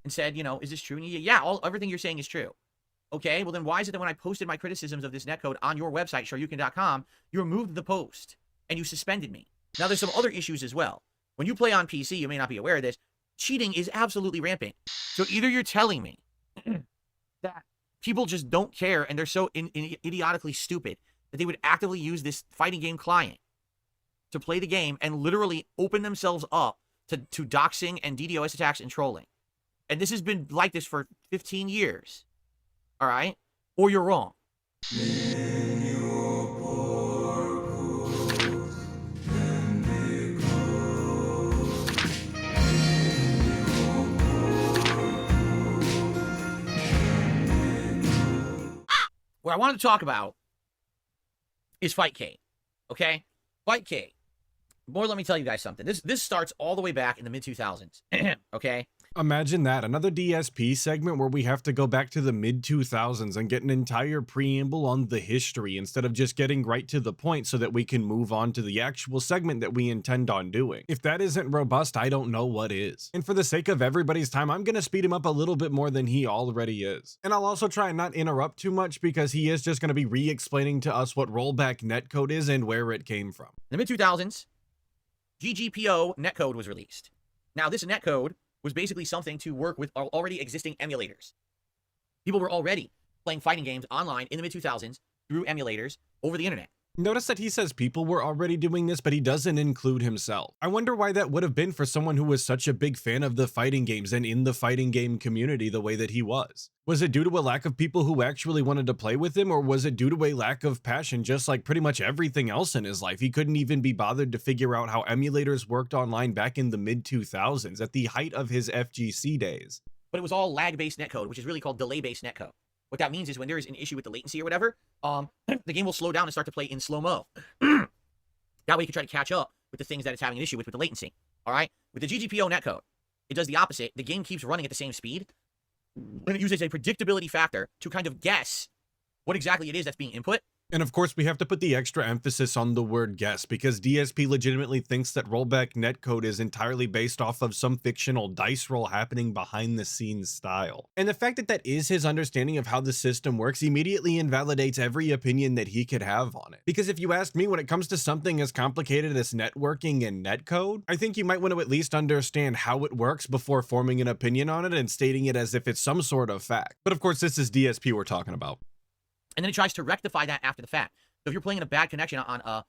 and said, you know, is this true? And yeah, everything you're saying is true. Okay, well then why is it that when I posted my criticisms of this netcode on your website, shoryuken.com, you removed the post and you suspended me? Now there's some other issues as well. When you play on PC, you may not be aware of this, cheating is absolutely rampant. So either you're telling me that people just don't care and they're so idiotically stupid that they would actively use this fighting game client to play the game and literally open themselves up to doxing and DDoS attacks and trolling. And this has been like this for 15 years. All right? Or you're wrong. What I wanted to talk about is Fightcade. Okay? Fightcade. More, let me tell you guys something. This starts all the way back in the mid-2000s. Okay? Imagine that, another DSP segment where we have to go back to the mid-2000s and get an entire preamble on the history instead of just getting right to the point so that we can move on to the actual segment that we intend on doing. If that isn't robust, I don't know what is. And for the sake of everybody's time, I'm gonna speed him up a little bit more than he already is. And I'll also try and not interrupt too much because he is just gonna be re-explaining to us what rollback netcode is and where it came from. In the mid-2000s, GGPO netcode was released. Now, this netcode was basically something to work with already existing emulators. People were already playing fighting games online in the mid-2000s through emulators over the internet. Notice that he says people were already doing this, but he doesn't include himself. I wonder why that would have been for someone who was such a big fan of the fighting games and in the fighting game community the way that he was. Was it due to a lack of people who actually wanted to play with him, or was it due to a lack of passion, just like pretty much everything else in his life? He couldn't even be bothered to figure out how emulators worked online back in the mid-2000s, at the height of his FGC days. But it was all lag-based netcode, which is really called delay-based netcode. What that means is when there is an issue with the latency or whatever, the game will slow down and start to play in slow-mo. That way you can try to catch up with the things that it's having an issue with the latency. All right? With the GGPO netcode, it does the opposite. The game keeps running at the same speed, and it uses a predictability factor to kind of guess what exactly it is that's being input. And of course, we have to put the extra emphasis on the word guess, because DSP legitimately thinks that rollback netcode is entirely based off of some fictional dice roll happening behind the scenes style. And the fact that that is his understanding of how the system works immediately invalidates every opinion that he could have on it. Because if you ask me, when it comes to something as complicated as networking and netcode, I think you might want to at least understand how it works before forming an opinion on it and stating it as if it's some sort of fact. But of course, this is DSP we're talking about. And then it tries to rectify that after the fact. So if you're playing in a bad connection on a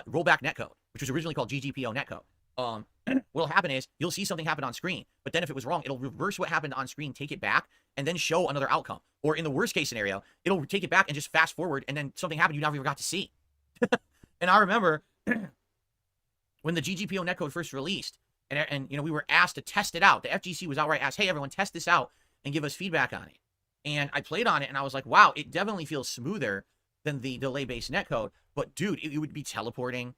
rollback netcode, which was originally called GGPO netcode, what'll happen is you'll see something happen on screen, but then if it was wrong, it'll reverse what happened on screen, take it back, and then show another outcome. Or in the worst case scenario, it'll take it back and just fast forward, and then something happened you never even got to see. And I remember when the GGPO netcode first released, and you know, we were asked to test it out. The FGC was outright asked, hey, everyone, test this out and give us feedback on it. And I played on it, and I was like, wow, it definitely feels smoother than the delay-based netcode. But, dude, you would be teleporting.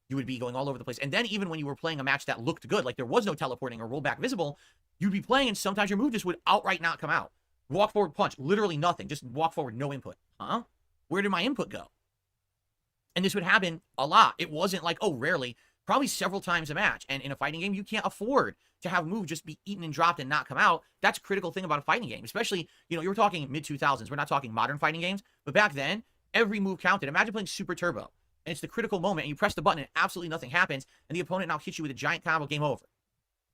You would be going all over the place. And then even when you were playing a match that looked good, like there was no teleporting or rollback visible, you'd be playing, and sometimes your move just would outright not come out. Walk forward, punch. Literally nothing. Just walk forward, no input. Huh? Where did my input go? And this would happen a lot. It wasn't like, oh, rarely. Probably several times a match. And in a fighting game, you can't afford to have a move just be eaten and dropped and not come out. That's a critical thing about a fighting game. Especially, you know, you were talking mid-2000s. We're not talking modern fighting games. But back then, every move counted. Imagine playing Super Turbo. And it's the critical moment. And you press the button and absolutely nothing happens. And the opponent now hits you with a giant combo, game over.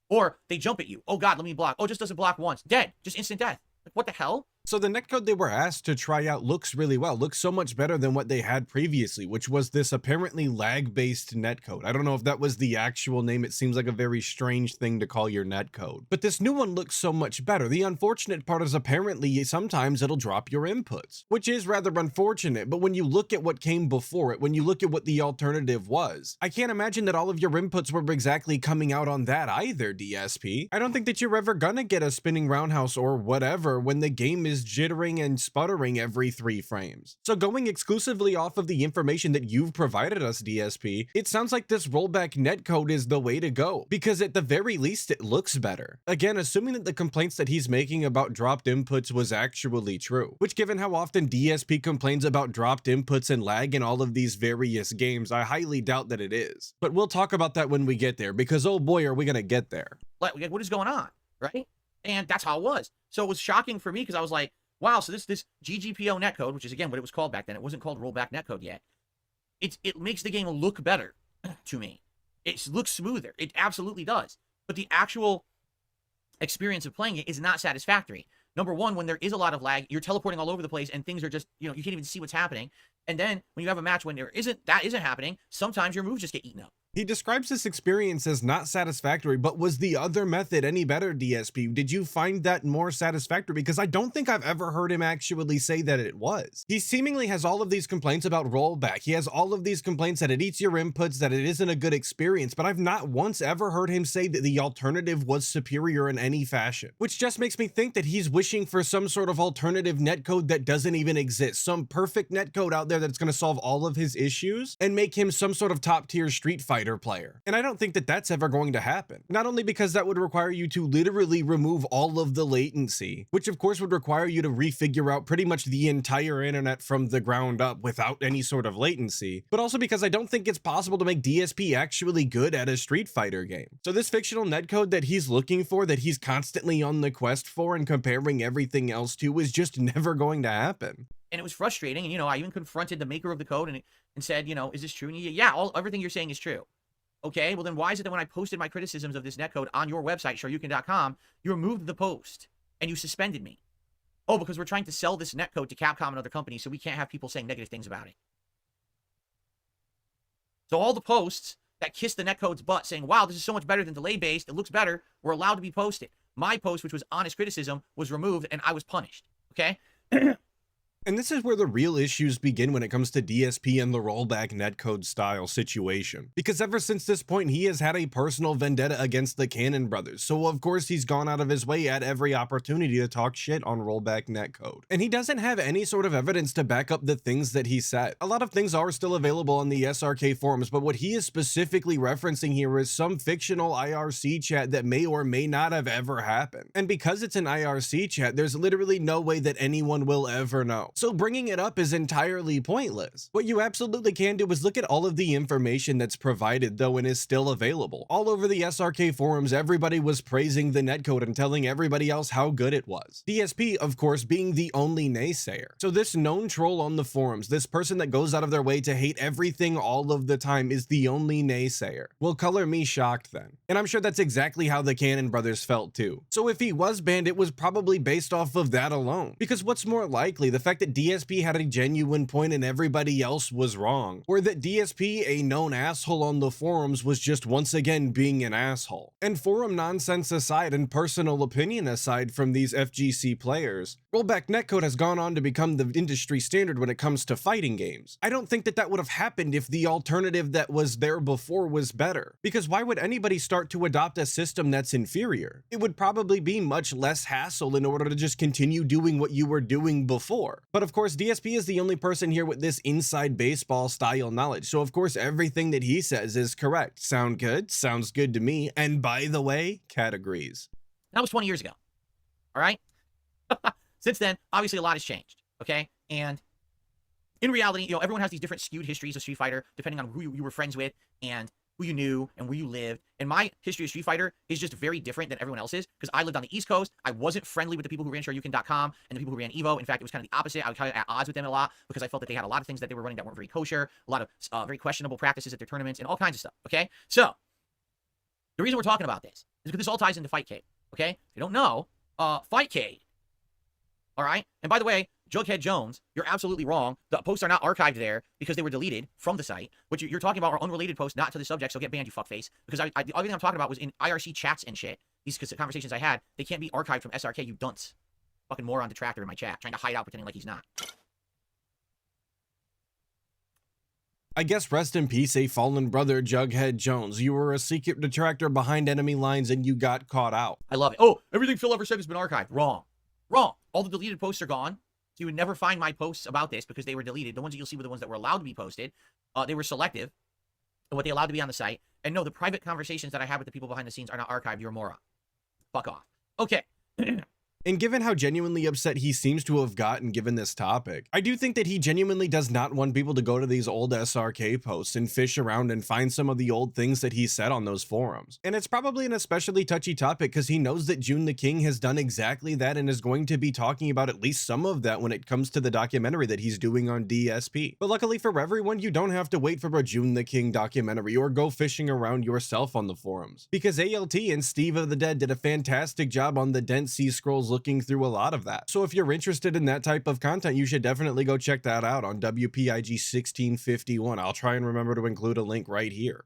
Or they jump at you. Oh, God, let me block. Oh, just doesn't block once. Dead. Just instant death. Like, what the hell? So the netcode they were asked to try out looks really well, looks so much better than what they had previously, which was this apparently lag-based netcode. I don't know if that was the actual name. It seems like a very strange thing to call your netcode. But this new one looks so much better. The unfortunate part is apparently sometimes it'll drop your inputs, which is rather unfortunate. But when you look at what came before it, when you look at what the alternative was, I can't imagine that all of your inputs were exactly coming out on that either, DSP. I don't think that you're ever gonna get a spinning roundhouse or whatever when the game is jittering and sputtering every 3 frames. So going exclusively off of the information that you've provided us, DSP, it sounds like this rollback netcode is the way to go, because at the very least it looks better. Again, assuming that the complaints that he's making about dropped inputs was actually true, which given how often DSP complains about dropped inputs and lag in all of these various games, I highly doubt that it is. But we'll talk about that when we get there, because oh boy, are we gonna get there. Like, what is going on, right? And that's how it was. So it was shocking for me because I was like, wow, so this GGPO netcode, which is again what it was called back then, it wasn't called rollback netcode yet. It makes the game look better to me. It looks smoother. It absolutely does. But the actual experience of playing it is not satisfactory. Number one, when there is a lot of lag, you're teleporting all over the place and things are just, you can't even see what's happening. And then when you have a match when that isn't happening, sometimes your moves just get eaten up. He describes this experience as not satisfactory, but was the other method any better, DSP? Did you find that more satisfactory? Because I don't think I've ever heard him actually say that it was. He seemingly has all of these complaints about rollback. He has all of these complaints that it eats your inputs, that it isn't a good experience, but I've not once ever heard him say that the alternative was superior in any fashion, which just makes me think that he's wishing for some sort of alternative netcode that doesn't even exist, some perfect netcode out there that's going to solve all of his issues and make him some sort of top tier Street Fighter player. And I don't think that that's ever going to happen. Not only because that would require you to literally remove all of the latency, which of course would require you to refigure out pretty much the entire internet from the ground up without any sort of latency, but also because I don't think it's possible to make DSP actually good at a Street Fighter game. So this fictional netcode that he's looking for, that he's constantly on the quest for and comparing everything else to, is just never going to happen. And it was frustrating. And, I even confronted the maker of the code and said, is this true? And yeah, everything you're saying is true. Okay, well then why is it that when I posted my criticisms of this netcode on your website, shoryuken.com, you removed the post and you suspended me? Oh, because we're trying to sell this netcode to Capcom and other companies, so we can't have people saying negative things about it. So all the posts that kiss the netcode's butt saying, wow, this is so much better than delay-based, it looks better, were allowed to be posted. My post, which was honest criticism, was removed and I was punished. Okay? And this is where the real issues begin when it comes to DSP and the rollback netcode style situation. Because ever since this point, he has had a personal vendetta against the Cannon brothers. So of course he's gone out of his way at every opportunity to talk shit on rollback netcode. And he doesn't have any sort of evidence to back up the things that he said. A lot of things are still available on the SRK forums, but what he is specifically referencing here is some fictional IRC chat that may or may not have ever happened. And because it's an IRC chat, there's literally no way that anyone will ever know. So bringing it up is entirely pointless. What you absolutely can do is look at all of the information that's provided though and is still available. All over the SRK forums, everybody was praising the netcode and telling everybody else how good it was. DSP, of course, being the only naysayer. So this known troll on the forums, this person that goes out of their way to hate everything all of the time, is the only naysayer. Well, color me shocked then. And I'm sure that's exactly how the Cannon brothers felt too. So if he was banned, it was probably based off of that alone. Because what's more likely, the fact that DSP had a genuine point and everybody else was wrong, or that DSP, a known asshole on the forums, was just once again being an asshole. And forum nonsense aside and personal opinion aside from these FGC players, rollback netcode has gone on to become the industry standard when it comes to fighting games. I don't think that that would have happened if the alternative that was there before was better, because why would anybody start to adopt a system that's inferior? It would probably be much less hassle in order to just continue doing what you were doing before. But of course, DSP is the only person here with this inside baseball style knowledge, so of course everything that he says is correct. Sound good? Sounds good to me. And by the way, cat agrees. That was 20 years ago. All right? Since then, obviously a lot has changed, okay? And in reality, everyone has these different skewed histories of Street Fighter depending on who you were friends with and who you knew and where you lived. And my history of Street Fighter is just very different than everyone else's because I lived on the East Coast. I wasn't friendly with the people who ran shoryuken.com and the people who ran Evo. In fact, it was kind of the opposite. I was kind of at odds with them a lot because I felt that they had a lot of things that they were running that weren't very kosher, a lot of very questionable practices at their tournaments and all kinds of stuff, okay? So, the reason we're talking about this is because this all ties into Fightcade, okay? If you don't know, Fightcade, all right? And by the way, Jughead Jones, you're absolutely wrong. The posts are not archived there because they were deleted from the site. What you're talking about are unrelated posts, not to the subject, so get banned, you fuckface. Because the other thing I'm talking about was in IRC chats and shit. These conversations I had, they can't be archived from SRK, you dunce. Fucking moron detractor in my chat, trying to hide out, pretending like he's not. I guess rest in peace, a fallen brother, Jughead Jones. You were a secret detractor behind enemy lines and you got caught out. I love it. Oh, everything Phil ever said has been archived. Wrong. Wrong. All the deleted posts are gone. So you would never find my posts about this because they were deleted. The ones that you'll see were the ones that were allowed to be posted. They were selective of what they allowed to be on the site. And no, the private conversations that I have with the people behind the scenes are not archived. You're a moron. Fuck off. Okay. And given how genuinely upset he seems to have gotten given this topic, I do think that he genuinely does not want people to go to these old SRK posts and fish around and find some of the old things that he said on those forums. And it's probably an especially touchy topic because he knows that June the King has done exactly that and is going to be talking about at least some of that when it comes to the documentary that he's doing on DSP. But luckily for everyone, you don't have to wait for a June the King documentary or go fishing around yourself on the forums, because ALT and Steve of the Dead did a fantastic job on the Dent Sea Scrolls looking through a lot of that. So if you're interested in that type of content, you should definitely go check that out on WPIG 1651. I'll try and remember to include a link right here.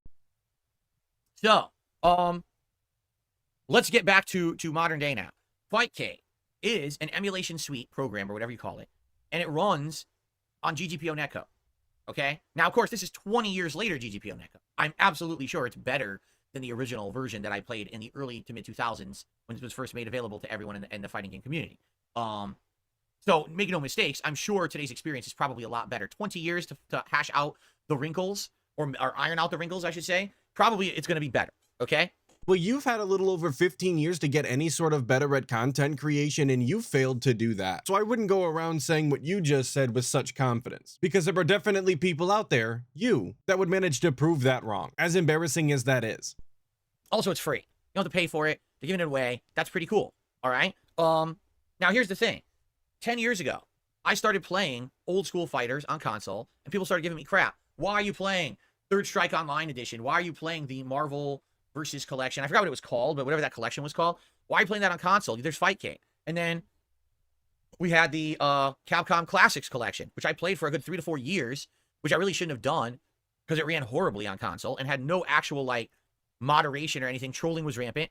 So, let's get back to modern day now. Fightcade is an emulation suite program, or whatever you call it, and it runs on GGPO netcode. Okay? Now, of course, this is 20 years later GGPO netcode. I'm absolutely sure it's better than the original version that I played in the early to mid 2000s when it was first made available to everyone in the fighting game community. So make no mistakes, I'm sure today's experience is probably a lot better. 20 years to hash out the wrinkles, or iron out the wrinkles, I should say. Probably it's going to be better. Okay? Well, you've had a little over 15 years to get any sort of better at content creation, and you failed to do that. So I wouldn't go around saying what you just said with such confidence, because there are definitely people out there, you, that would manage to prove that wrong, as embarrassing as that is. Also, it's free. You don't have to pay for it. They're giving it away. That's pretty cool. All right? Now, here's the thing. 10 years ago, I started playing old school fighters on console, and people started giving me crap. Why are you playing Third Strike Online Edition? Why are you playing the Marvel versus collection? I forgot what it was called, but whatever that collection was called. Why are you playing that on console? There's Fightcade. And then we had the Capcom Classics collection, which I played for a good 3 to 4 years, which I really shouldn't have done because it ran horribly on console and had no actual, like, moderation or anything. Trolling was rampant.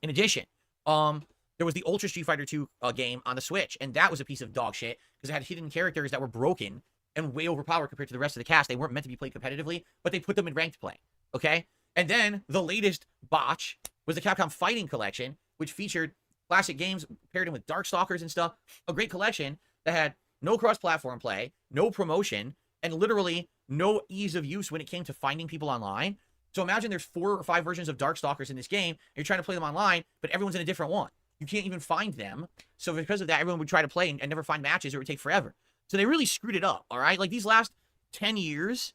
In addition, there was the Ultra Street Fighter 2 game on the Switch, and that was a piece of dog shit because it had hidden characters that were broken and way overpowered compared to the rest of the cast. They weren't meant to be played competitively, but they put them in ranked play. Okay? And then the latest botch was the Capcom Fighting Collection, which featured classic games paired in with Darkstalkers and stuff. A great collection that had no cross-platform play, no promotion, and literally no ease of use when it came to finding people online. So imagine there's 4 or 5 versions of Darkstalkers in this game, and you're trying to play them online, but everyone's in a different one. You can't even find them. So because of that, everyone would try to play and never find matches, or it would take forever. So they really screwed it up, all right? Like, these last 10 years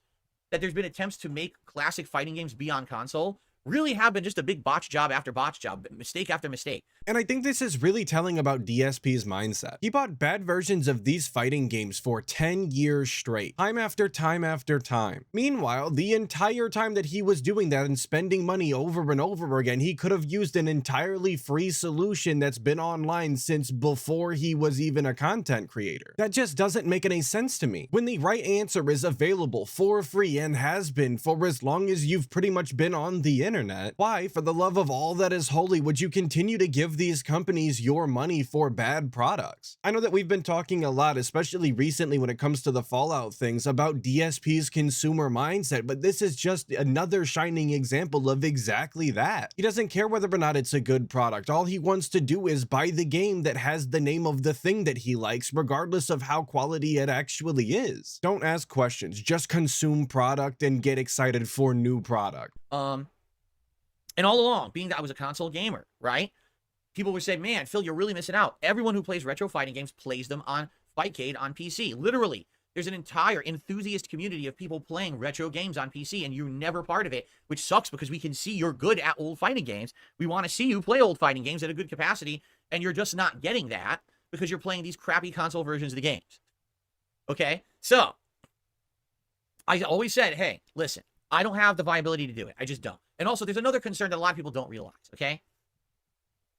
that there's been attempts to make classic fighting games be on console really have been just a big botch job after botch job, mistake after mistake. And I think this is really telling about DSP's mindset. He bought bad versions of these fighting games for 10 years straight, time after time after time. Meanwhile, the entire time that he was doing that and spending money over and over again, he could have used an entirely free solution that's been online since before he was even a content creator. That just doesn't make any sense to me. When the right answer is available for free and has been for as long as you've pretty much been on the internet, why, for the love of all that is holy, would you continue to give these companies your money for bad products? I know that we've been talking a lot, especially recently when it comes to the Fallout things, about DSP's consumer mindset, but this is just another shining example of exactly that. He doesn't care whether or not it's a good product. All he wants to do is buy the game that has the name of the thing that he likes, regardless of how quality it actually is. Don't ask questions, just consume product and get excited for new product. And all along, being that I was a console gamer, right? People would say, man, Phil, you're really missing out. Everyone who plays retro fighting games plays them on Fightcade on PC. Literally, there's an entire enthusiast community of people playing retro games on PC, and you're never part of it, which sucks because we can see you're good at old fighting games. We want to see you play old fighting games at a good capacity, and you're just not getting that because you're playing these crappy console versions of the games. Okay? So, I always said, hey, listen, I don't have the viability to do it. I just don't. And also, there's another concern that a lot of people don't realize, okay?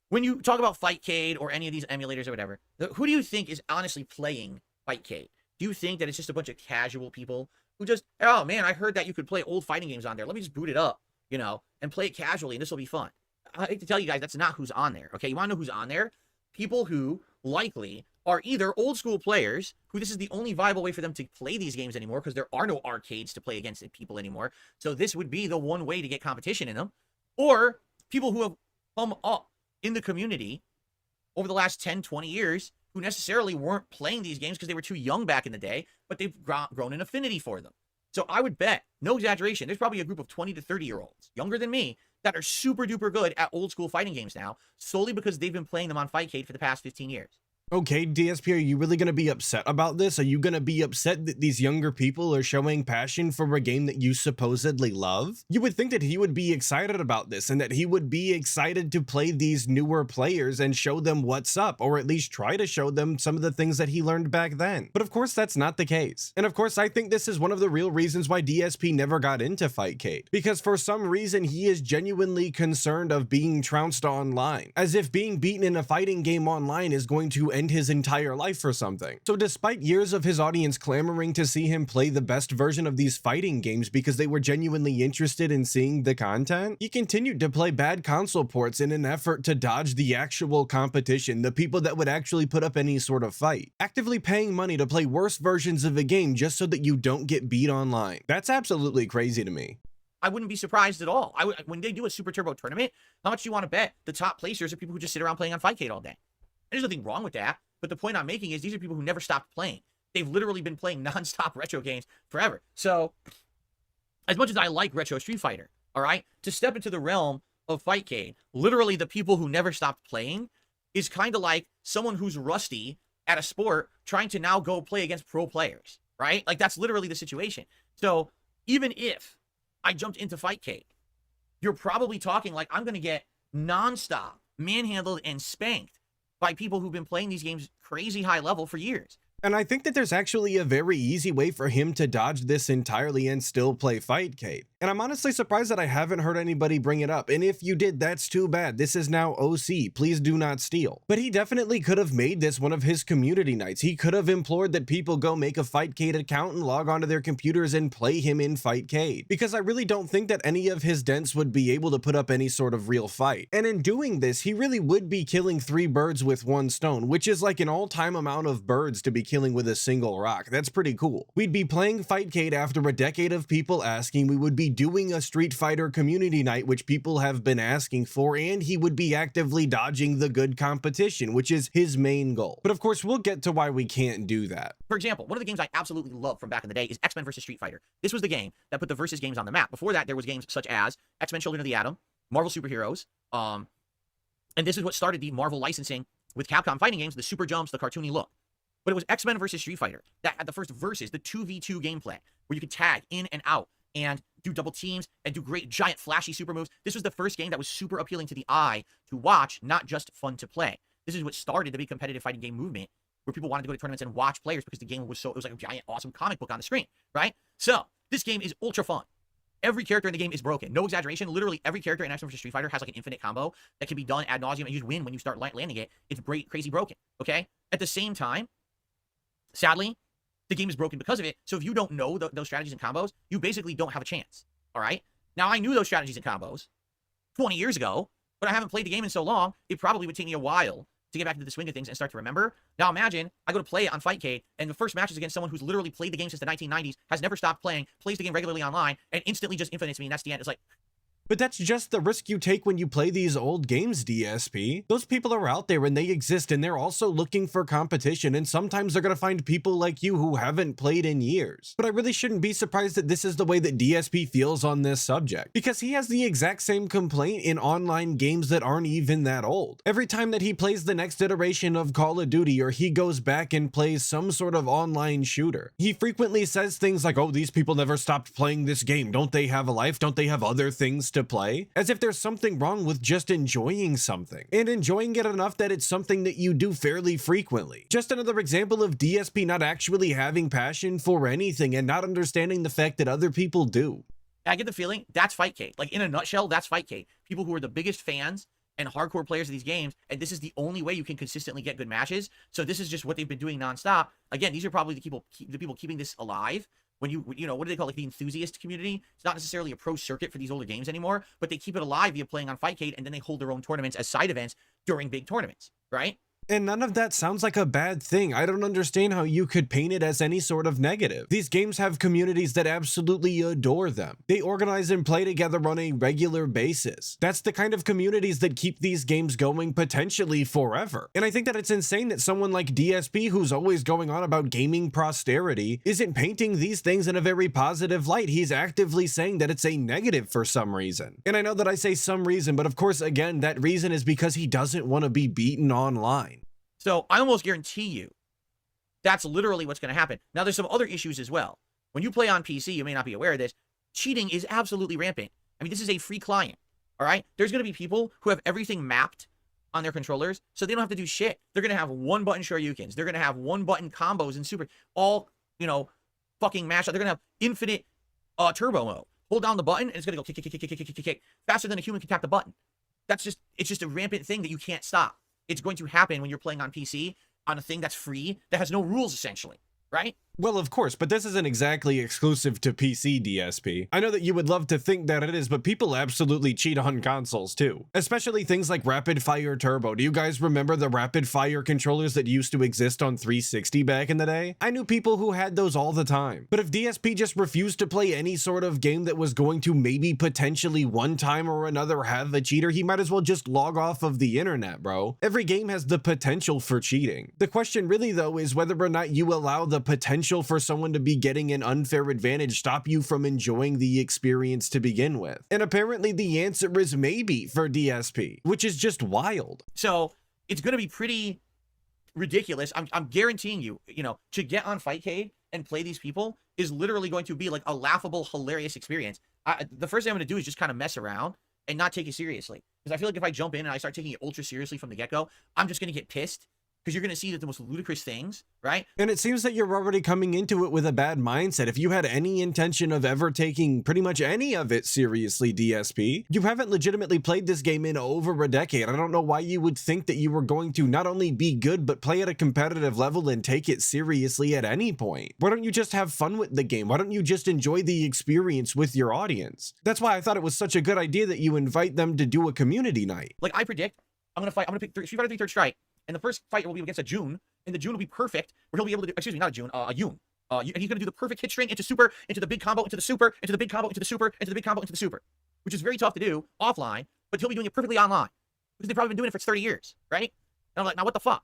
When you talk about Fightcade or any of these emulators or whatever, who do you think is honestly playing Fightcade? Do you think that it's just a bunch of casual people who just, oh man, I heard that you could play old fighting games on there. Let me just boot it up, you know, and play it casually, and this will be fun. I hate to tell you guys, that's not who's on there, okay? You want to know who's on there? People who likely are either old school players, who this is the only viable way for them to play these games anymore because there are no arcades to play against people anymore. So this would be the one way to get competition in them. Or people who have come up in the community over the last 10, 20 years who necessarily weren't playing these games because they were too young back in the day, but they've grown an affinity for them. So I would bet, no exaggeration, there's probably a group of 20 to 30-year-olds, younger than me, that are super duper good at old school fighting games now, solely because they've been playing them on Fightcade for the past 15 years. Okay, DSP, are you really going to be upset about this? Are you going to be upset that these younger people are showing passion for a game that you supposedly love? You would think that he would be excited about this and that he would be excited to play these newer players and show them what's up, or at least try to show them some of the things that he learned back then. But of course, that's not the case. And of course, I think this is one of the real reasons why DSP never got into Fightcade, because for some reason, he is genuinely concerned of being trounced online, as if being beaten in a fighting game online is going to end his entire life or something. So despite years of his audience clamoring to see him play the best version of these fighting games because they were genuinely interested in seeing the content, he continued to play bad console ports in an effort to dodge the actual competition, the people that would actually put up any sort of fight, actively paying money to play worse versions of a game just so that you don't get beat online. That's absolutely crazy to me. I wouldn't be surprised at all. When they do a Super Turbo tournament, how much do you want to bet the top placers are people who just sit around playing on Fightcade all day? There's nothing wrong with that, but the point I'm making is these are people who never stopped playing. They've literally been playing non-stop retro games forever. So, as much as I like retro Street Fighter, all right, to step into the realm of Fightcade, literally the people who never stopped playing is kind of like someone who's rusty at a sport trying to now go play against pro players, right? Like, that's literally the situation. So, even if I jumped into Fightcade, you're probably talking like I'm going to get non-stop manhandled and spanked by people who've been playing these games crazy high level for years. And I think that there's actually a very easy way for him to dodge this entirely and still play Fightcade. And I'm honestly surprised that I haven't heard anybody bring it up. And if you did, that's too bad. This is now OC. Please do not steal. But he definitely could have made this one of his community nights. He could have implored that people go make a Fightcade account and log onto their computers and play him in Fightcade. Because I really don't think that any of his dents would be able to put up any sort of real fight. And in doing this, he really would be killing 3 birds with 1 stone, which is like an all-time amount of birds to be killing with a single rock. That's pretty cool. We'd be playing Fightcade after a decade of people asking, we would be doing a Street Fighter community night, which people have been asking for, and he would be actively dodging the good competition, which is his main goal. But of course, we'll get to why we can't do that. For example, one of the games I absolutely love from back in the day is X-Men vs. Street Fighter. This was the game that put the versus games on the map. Before that, there was games such as X-Men Children of the Atom, Marvel Superheroes, and this is what started the Marvel licensing with Capcom fighting games, the super jumps, the cartoony look. But it was X-Men vs. Street Fighter that had the first versus, the 2v2 gameplay, where you could tag in and out and do double teams and do great, giant, flashy super moves. This was the first game that was super appealing to the eye to watch, not just fun to play. This is what started the big competitive fighting game movement, where people wanted to go to tournaments and watch players because the game was it was like a giant, awesome comic book on the screen, right? So, this game is ultra fun. Every character in the game is broken. No exaggeration. Literally every character in X-Men vs. Street Fighter has like an infinite combo that can be done ad nauseum and you just win when you start landing it. It's great, crazy broken, okay? At the same time, sadly, the game is broken because of it. So if you don't know those strategies and combos, you basically don't have a chance, all right? Now, I knew those strategies and combos 20 years ago, but I haven't played the game in so long, it probably would take me a while to get back into the swing of things and start to remember. Now imagine I go to play it on Fightcade, and the first match is against someone who's literally played the game since the 1990s, has never stopped playing, plays the game regularly online, and instantly just infinites me, and that's the end. It's like, But that's just the risk you take when you play these old games, DSP. Those people are out there and they exist, and they're also looking for competition, and sometimes they're gonna find people like you who haven't played in years. But I really shouldn't be surprised that this is the way that DSP feels on this subject, because he has the exact same complaint in online games that aren't even that old. Every time that he plays the next iteration of Call of Duty, or he goes back and plays some sort of online shooter, he frequently says things like, oh, these people never stopped playing this game. Don't they have a life? Don't they have other things to play? As if there's something wrong with just enjoying something, and enjoying it enough that it's something that you do fairly frequently. Just another example of DSP not actually having passion for anything and not understanding the fact that other people do. I get the feeling that's Fightcade. Like, in a nutshell, that's Fightcade. People who are the biggest fans and hardcore players of these games, and this is the only way you can consistently get good matches. So this is just what they've been doing nonstop. Again, these are probably the people keeping this alive. When you know, what do they call it, like the enthusiast community? It's not necessarily a pro circuit for these older games anymore, but they keep it alive via playing on Fightcade, and then they hold their own tournaments as side events during big tournaments, right? And none of that sounds like a bad thing. I don't understand how you could paint it as any sort of negative. These games have communities that absolutely adore them. They organize and play together on a regular basis. That's the kind of communities that keep these games going potentially forever. And I think that it's insane that someone like DSP, who's always going on about gaming posterity, isn't painting these things in a very positive light. He's actively saying that it's a negative for some reason. And I know that I say some reason, but of course, again, that reason is because he doesn't want to be beaten online. So I almost guarantee you that's literally what's going to happen. Now, there's some other issues as well. When you play on PC, you may not be aware of this, cheating is absolutely rampant. I mean, this is a free client, all right? There's going to be people who have everything mapped on their controllers, so they don't have to do shit. They're going to have one-button Shoryukens. They're going to have one-button combos and super, all, you know, fucking mash. They're going to have infinite turbo mode. Hold down the button, and it's going to go kick, kick, kick, kick, kick, kick, kick, kick, faster than a human can tap the button. It's just a rampant thing that you can't stop. It's going to happen when you're playing on PC on a thing that's free, that has no rules, essentially, right? Well, of course, but this isn't exactly exclusive to PC, DSP. I know that you would love to think that it is, but people absolutely cheat on consoles too. Especially things like Rapid Fire Turbo. Do you guys remember the Rapid Fire controllers that used to exist on 360 back in the day? I knew people who had those all the time. But if DSP just refused to play any sort of game that was going to maybe potentially one time or another have a cheater, he might as well just log off of the internet, bro. Every game has the potential for cheating. The question really, though, is whether or not you allow the potential for someone to be getting an unfair advantage stop you from enjoying the experience to begin with. And apparently the answer is maybe for DSP, which is just wild. So it's going to be pretty ridiculous. I'm guaranteeing you, you know, to get on Fightcade and play these people is literally going to be like a laughable, hilarious experience. The first thing I'm going to do is just kind of mess around and not take it seriously. Because I feel like if I jump in and I start taking it ultra seriously from the get-go, I'm just going to get pissed. Because you're going to see that the most ludicrous things, right? And it seems that you're already coming into it with a bad mindset. If you had any intention of ever taking pretty much any of it seriously, DSP, you haven't legitimately played this game in over a decade. I don't know why you would think that you were going to not only be good, but play at a competitive level and take it seriously at any point. Why don't you just have fun with the game? Why don't you just enjoy the experience with your audience? That's why I thought it was such a good idea that you invite them to do a community night. Like I predict, I'm going to pick Street Fighter 3 Third Strike. And the first fight will be against a June, and the June will be perfect, where he'll be able to do, excuse me, not a June, a Yoon. And he's going to do the perfect hit string into super, into the big combo, into the super, into the big combo, into the super, into the big combo, into the super, which is very tough to do offline, but he'll be doing it perfectly online, because they've probably been doing it for 30 years, right? And I'm like, now what the fuck?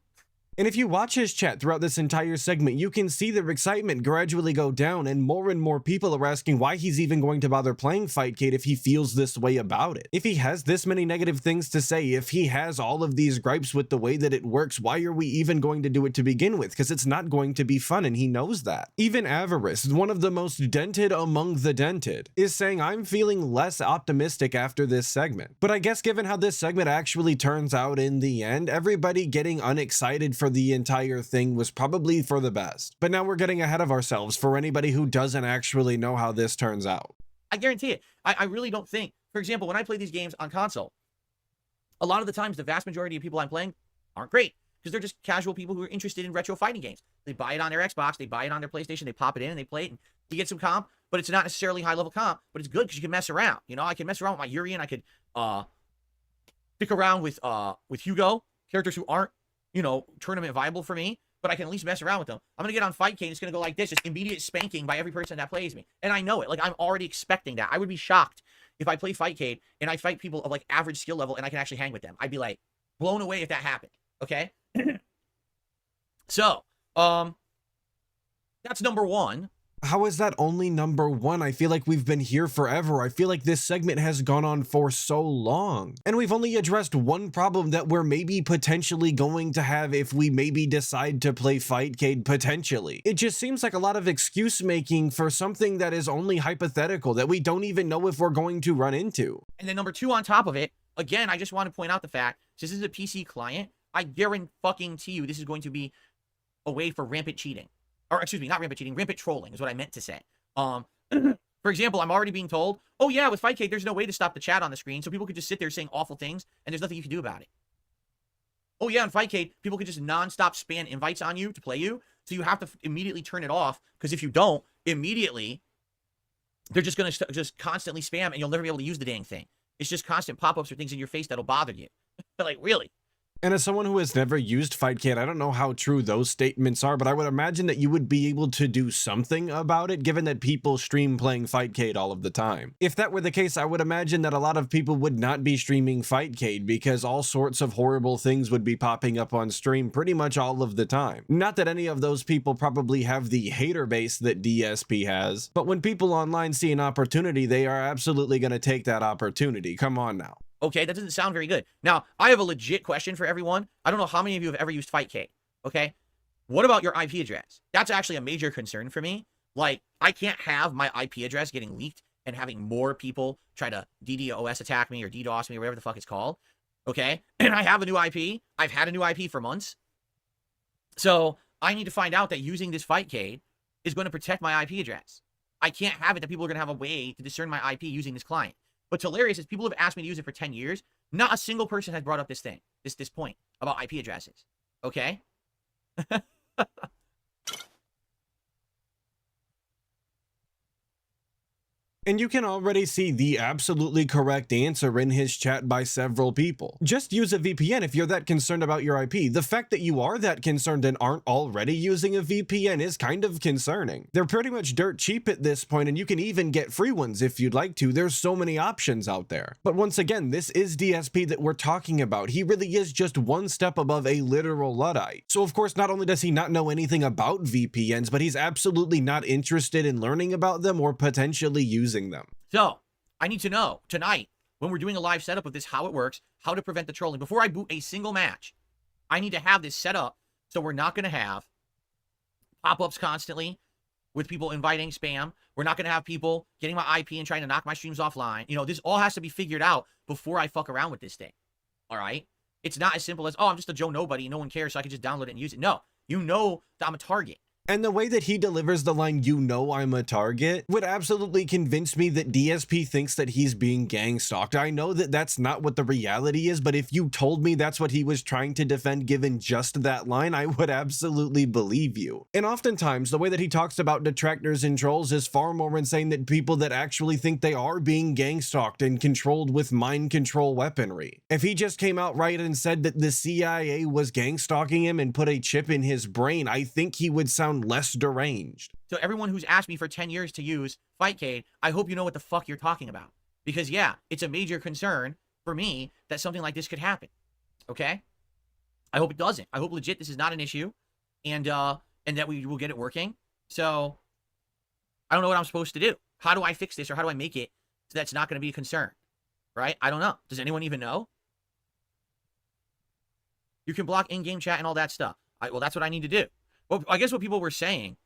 And if you watch his chat throughout this entire segment, you can see their excitement gradually go down, and more people are asking why he's even going to bother playing Fightcade if he feels this way about it. If he has this many negative things to say, if he has all of these gripes with the way that it works, why are we even going to do it to begin with? Because it's not going to be fun, and he knows that. Even Avarice, one of the most dented among the dented, is saying, I'm feeling less optimistic after this segment. But I guess given how this segment actually turns out in the end, everybody getting unexcited for the entire thing was probably for the best. But now we're getting ahead of ourselves for anybody who doesn't actually know how this turns out. I guarantee it. I really don't think, for example, when I play these games on console, a lot of the times the vast majority of people I'm playing aren't great, because they're just casual people who are interested in retro fighting games. They buy it on their Xbox, they buy it on their PlayStation, they pop it in and they play it, and you get some comp, but it's not necessarily high level comp, but it's good because you can mess around. You know, I can mess around with my Urian, I could stick around with Hugo, characters who aren't, you know, tournament viable for me, but I can at least mess around with them. I'm going to get on Fightcade, it's going to go like this, just immediate spanking by every person that plays me. And I know it. Like, I'm already expecting that. I would be shocked if I play Fightcade and I fight people of, like, average skill level and I can actually hang with them. I'd be, like, blown away if that happened, okay? So, that's number one. How is that only number one? I feel like we've been here forever. I feel like this segment has gone on for so long. And we've only addressed one problem that we're maybe potentially going to have if we maybe decide to play Fightcade potentially. It just seems like a lot of excuse making for something that is only hypothetical, that we don't even know if we're going to run into. And then number two on top of it, again, I just want to point out the fact, since this is a PC client, I guarantee you this is going to be a way for rampant cheating. Or, excuse me, not rampant cheating, rampant trolling is what I meant to say. For example, I'm already being told, oh yeah, with Fightcade, there's no way to stop the chat on the screen, so people could just sit there saying awful things, and there's nothing you can do about it. Oh yeah, on Fightcade, people could just non-stop spam invites on you to play you, so you have to immediately turn it off, because if you don't, immediately, they're just going to just constantly spam, and you'll never be able to use the dang thing. It's just constant pop-ups or things in your face that'll bother you. Like, really? And as someone who has never used Fightcade, I don't know how true those statements are, but I would imagine that you would be able to do something about it, given that people stream playing Fightcade all of the time. If that were the case, I would imagine that a lot of people would not be streaming Fightcade because all sorts of horrible things would be popping up on stream pretty much all of the time. Not that any of those people probably have the hater base that DSP has, but when people online see an opportunity, they are absolutely going to take that opportunity. Come on now. Okay, that doesn't sound very good. Now, I have a legit question for everyone. I don't know how many of you have ever used Fightcade, okay? What about your IP address? That's actually a major concern for me. Like, I can't have my IP address getting leaked and having more people try to DDoS attack me or DDoS me or whatever the fuck it's called, okay? And I have a new IP. I've had a new IP for months. So I need to find out that using this Fightcade is going to protect my IP address. I can't have it that people are going to have a way to discern my IP using this client. What's hilarious is people have asked me to use it for 10 years. Not a single person has brought up this point about IP addresses. Okay? And you can already see the absolutely correct answer in his chat by several people. Just use a VPN if you're that concerned about your IP. The fact that you are that concerned and aren't already using a VPN is kind of concerning. They're pretty much dirt cheap at this point, and you can even get free ones if you'd like to. There's so many options out there. But once again, this is DSP that we're talking about. He really is just one step above a literal Luddite. So of course, not only does he not know anything about VPNs, but he's absolutely not interested in learning about them or potentially using them. So, I need to know tonight, when we're doing a live setup of this, how it works, how to prevent the trolling. Before I boot a single match, I need to have this set up so we're not going to have pop-ups constantly with people inviting spam. We're not going to have people getting my IP and trying to knock my streams offline. You know, this all has to be figured out before I fuck around with this thing. All right? It's not as simple as, oh, I'm just a Joe Nobody, no one cares, so I can just download it and use it. No, you know that I'm a target. And the way that he delivers the line, "you know I'm a target," would absolutely convince me that DSP thinks that he's being gang stalked. I know that that's not what the reality is, but if you told me that's what he was trying to defend given just that line, I would absolutely believe you. And oftentimes, the way that he talks about detractors and trolls is far more insane than people that actually think they are being gang stalked and controlled with mind control weaponry. If he just came out right and said that the CIA was gang stalking him and put a chip in his brain, I think he would sound less deranged. So everyone who's asked me for 10 years to use Fightcade, I hope you know what the fuck you're talking about. Because yeah, it's a major concern for me that something like this could happen. Okay? I hope it doesn't. I hope legit this is not an issue and that we will get it working. So I don't know what I'm supposed to do. How do I fix this, or how do I make it so that's not going to be a concern? Right? I don't know. Does anyone even know? You can block in-game chat and all that stuff. Well, that's what I need to do. Well, I guess what people were saying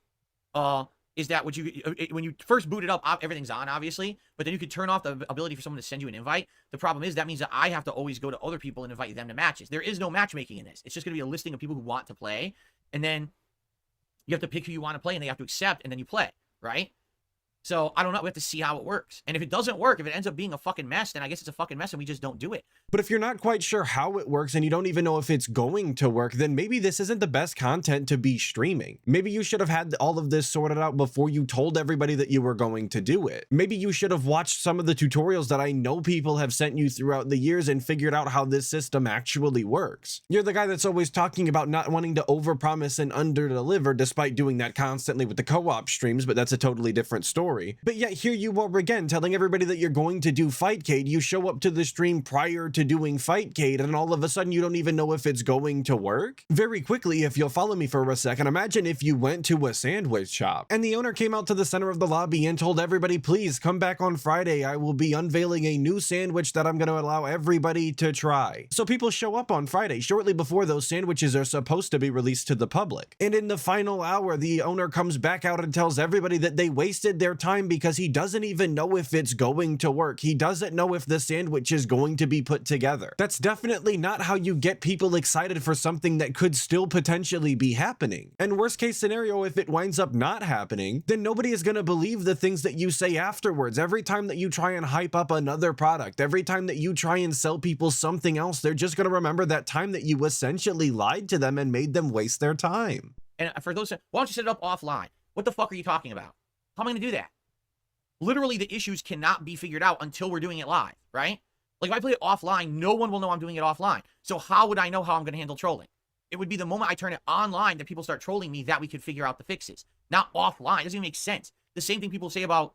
is that when you first boot it up, everything's on, obviously, but then you could turn off the ability for someone to send you an invite. The problem is that means that I have to always go to other people and invite them to matches. There is no matchmaking in this. It's just going to be a listing of people who want to play, and then you have to pick who you want to play, and they have to accept, and then you play, right? So I don't know. We have to see how it works. And if it doesn't work, if it ends up being a fucking mess, then I guess it's a fucking mess and we just don't do it. But if you're not quite sure how it works and you don't even know if it's going to work, then maybe this isn't the best content to be streaming. Maybe you should have had all of this sorted out before you told everybody that you were going to do it. Maybe you should have watched some of the tutorials that I know people have sent you throughout the years and figured out how this system actually works. You're the guy that's always talking about not wanting to overpromise and underdeliver, despite doing that constantly with the co-op streams, but that's a totally different story. But yet here you are again telling everybody that you're going to do Fightcade. You show up to the stream prior to doing Fightcade, and all of a sudden you don't even know if it's going to work? Very quickly, if you'll follow me for a second, imagine if you went to a sandwich shop and the owner came out to the center of the lobby and told everybody, please come back on Friday. I will be unveiling a new sandwich that I'm going to allow everybody to try. So people show up on Friday, shortly before those sandwiches are supposed to be released to the public. And in the final hour, the owner comes back out and tells everybody that they wasted their time because he doesn't even know if it's going to work. He doesn't know if the sandwich is going to be put together. That's definitely not how you get people excited for something that could still potentially be happening. And worst case scenario, if it winds up not happening, then nobody is going to believe the things that you say afterwards. Every time that you try and hype up another product, every time that you try and sell people something else, they're just going to remember that time that you essentially lied to them and made them waste their time. And for those, why don't you set it up offline? What the fuck are you talking about? How am I going to do that? Literally, the issues cannot be figured out until we're doing it live, right? Like if I play it offline, no one will know I'm doing it offline. So how would I know how I'm going to handle trolling? It would be the moment I turn it online that people start trolling me that we could figure out the fixes. Not offline. It doesn't even make sense. The same thing people say about,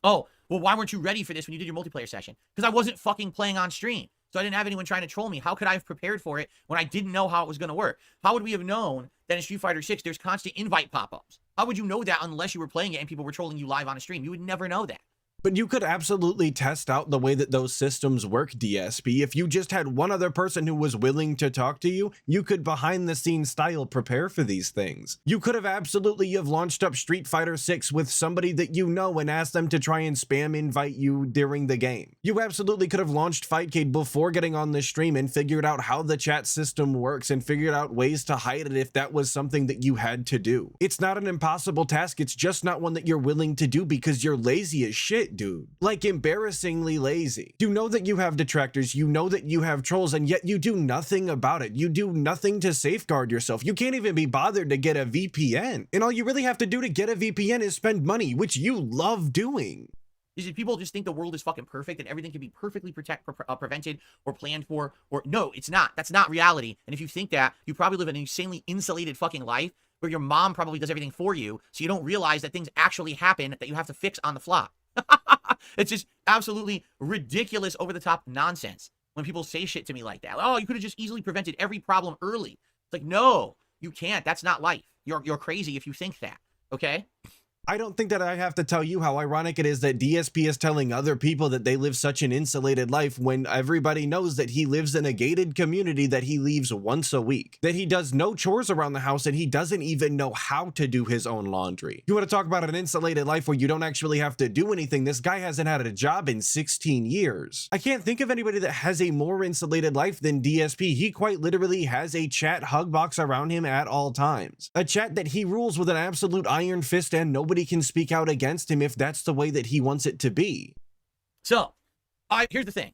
oh, well, why weren't you ready for this when you did your multiplayer session? Because I wasn't fucking playing on stream. So I didn't have anyone trying to troll me. How could I have prepared for it when I didn't know how it was going to work? How would we have known that in Street Fighter 6 there's constant invite pop-ups? How would you know that unless you were playing it and people were trolling you live on a stream? You would never know that. But you could absolutely test out the way that those systems work, DSP. If you just had one other person who was willing to talk to you, you could behind the scenes style prepare for these things. You could have absolutely have launched up Street Fighter 6 with somebody that you know and asked them to try and spam invite you during the game. You absolutely could have launched Fightcade before getting on the stream and figured out how the chat system works and figured out ways to hide it if that was something that you had to do. It's not an impossible task, it's just not one that you're willing to do because you're lazy as shit, dude. Like embarrassingly lazy. You know that you have detractors, you know that you have trolls, and yet you do nothing about it. You do nothing to safeguard yourself. You can't even be bothered to get a VPN. And all you really have to do to get a VPN is spend money, which you love doing. Is people just think the world is fucking perfect and everything can be perfectly prevented or planned for, or no, it's not. That's not reality. And if you think that, you probably live an insanely insulated fucking life where your mom probably does everything for you, so you don't realize that things actually happen that you have to fix on the fly. It's just absolutely ridiculous, over-the-top nonsense when people say shit to me like that. Oh, you could have just easily prevented every problem early. It's like, no, you can't. That's not life. You're crazy if you think that, okay? I don't think that I have to tell you how ironic it is that DSP is telling other people that they live such an insulated life when everybody knows that he lives in a gated community that he leaves once a week, that he does no chores around the house and he doesn't even know how to do his own laundry. You want to talk about an insulated life where you don't actually have to do anything? This guy hasn't had a job in 16 years. I can't think of anybody that has a more insulated life than DSP. He quite literally has a chat hug box around him at all times. A chat that he rules with an absolute iron fist and nobody can speak out against him if that's the way that he wants it to be. So, here's the thing.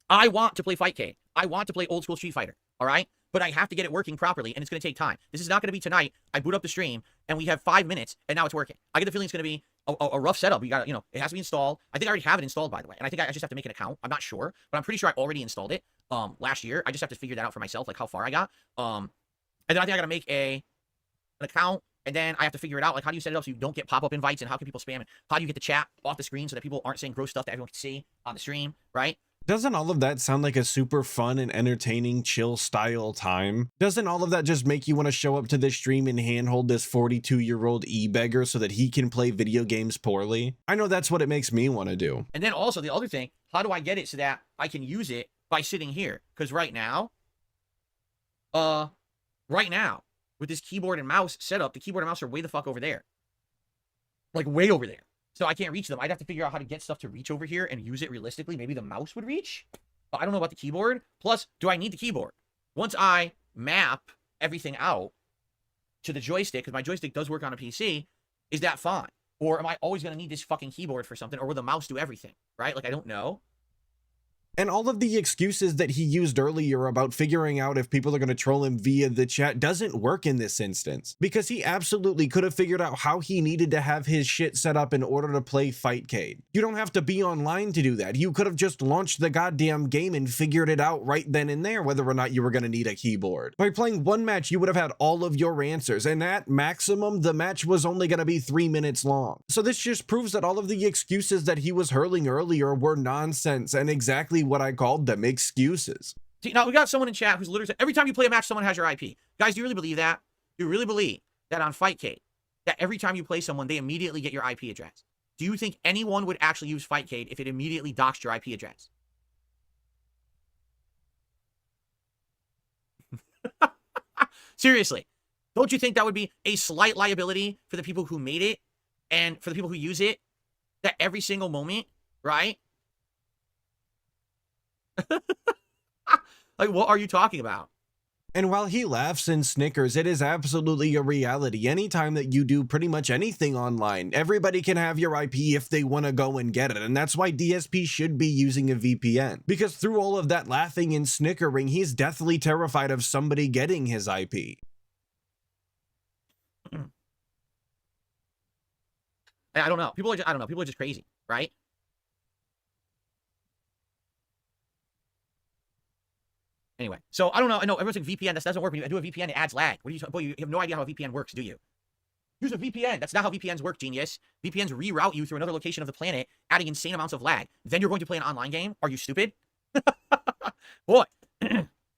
I want to play Fightcade. I want to play old school Street Fighter, all right? But I have to get it working properly, and it's going to take time. This is not going to be tonight. I boot up the stream, and we have 5 minutes, and now it's working. I get the feeling it's going to be a rough setup. You got, it has to be installed. I think I already have it installed, by the way, and I think I just have to make an account. I'm not sure, but I'm pretty sure I already installed it last year. I just have to figure that out for myself, like how far I got. And then I think I got to make an account. And then I have to figure it out, like how do you set it up so you don't get pop-up invites, and how can people spam it? How do you get the chat off the screen so that people aren't saying gross stuff that everyone can see on the stream, right? Doesn't all of that sound like a super fun and entertaining chill style time? Doesn't all of that just make you want to show up to this stream and handhold this 42-year-old e-beggar so that he can play video games poorly? I know that's what it makes me want to do. And then also the other thing, how do I get it so that I can use it by sitting here? Because right now, with this keyboard and mouse setup, the keyboard and mouse are way the fuck over there. Like way over there. So I can't reach them. I'd have to figure out how to get stuff to reach over here and use it realistically. Maybe the mouse would reach. But I don't know about the keyboard. Plus, do I need the keyboard? Once I map everything out to the joystick, because my joystick does work on a PC, is that fine? Or am I always going to need this fucking keyboard for something? Or will the mouse do everything? Right? Like, I don't know. And all of the excuses that he used earlier about figuring out if people are going to troll him via the chat doesn't work in this instance, because he absolutely could have figured out how he needed to have his shit set up in order to play Fightcade. You don't have to be online to do that. You could have just launched the goddamn game and figured it out right then and there whether or not you were going to need a keyboard. By playing one match, you would have had all of your answers, and at maximum, the match was only going to be 3 minutes long. So this just proves that all of the excuses that he was hurling earlier were nonsense and exactly what I called them, excuses. See, now we got someone in chat who's literally said, every time you play a match, someone has your IP. Guys, do you really believe that? Do you really believe that on Fightcade, that every time you play someone, they immediately get your IP address? Do you think anyone would actually use Fightcade if it immediately doxed your IP address? Seriously, don't you think that would be a slight liability for the people who made it and for the people who use it? That every single moment, right? Like, what are you talking about? And while he laughs and snickers, it is absolutely a reality. Anytime that you do pretty much anything online, everybody can have your IP if they want to go and get it. And that's why DSP should be using a VPN. Because through all of that laughing and snickering, he's deathly terrified of somebody getting his IP. I don't know. People are just crazy, right? Anyway, so I don't know. I know everyone's like VPN. That doesn't work. When you do a VPN, it adds lag. What do you? Boy, you have no idea how a VPN works, do you? Use a VPN. That's not how VPNs work, genius. VPNs reroute you through another location of the planet, adding insane amounts of lag. Then you're going to play an online game? Are you stupid? Boy.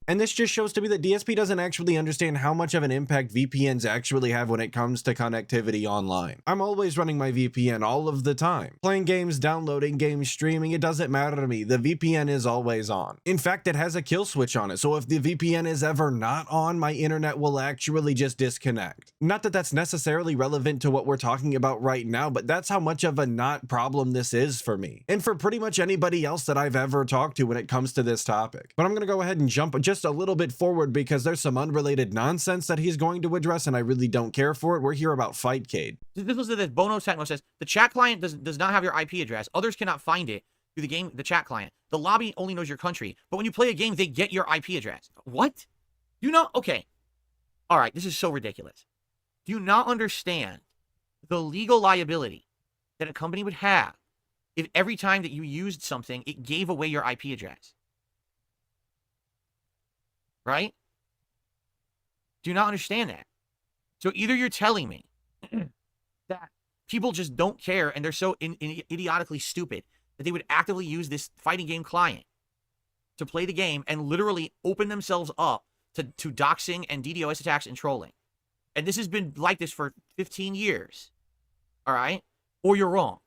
And this just shows to me that DSP doesn't actually understand how much of an impact VPNs actually have when it comes to connectivity online. I'm always running my VPN all of the time. Playing games, downloading games, streaming, it doesn't matter to me. The VPN is always on. In fact, it has a kill switch on it, so if the VPN is ever not on, my internet will actually just disconnect. Not that that's necessarily relevant to what we're talking about right now, but that's how much of a not problem this is for me. And for pretty much anybody else that I've ever talked to when it comes to this topic. But I'm gonna go ahead and jump just a little bit forward because there's some unrelated nonsense that he's going to address and I really don't care for it. We're here about Fightcade. This was this Bono Techno says the chat client does not have your IP address. Others cannot find it through the chat client. The lobby only knows your country, but when you play a game, they get your IP address. What? You know? Okay. All right. This is so ridiculous. Do you not understand the legal liability that a company would have if every time that you used something, it gave away your IP address? Right? Do you not understand that? So either you're telling me that people just don't care and they're so idiotically stupid that they would actively use this fighting game client to play the game and literally open themselves up to doxing and DDoS attacks and trolling. And this has been like this for 15 years. All right? Or you're wrong.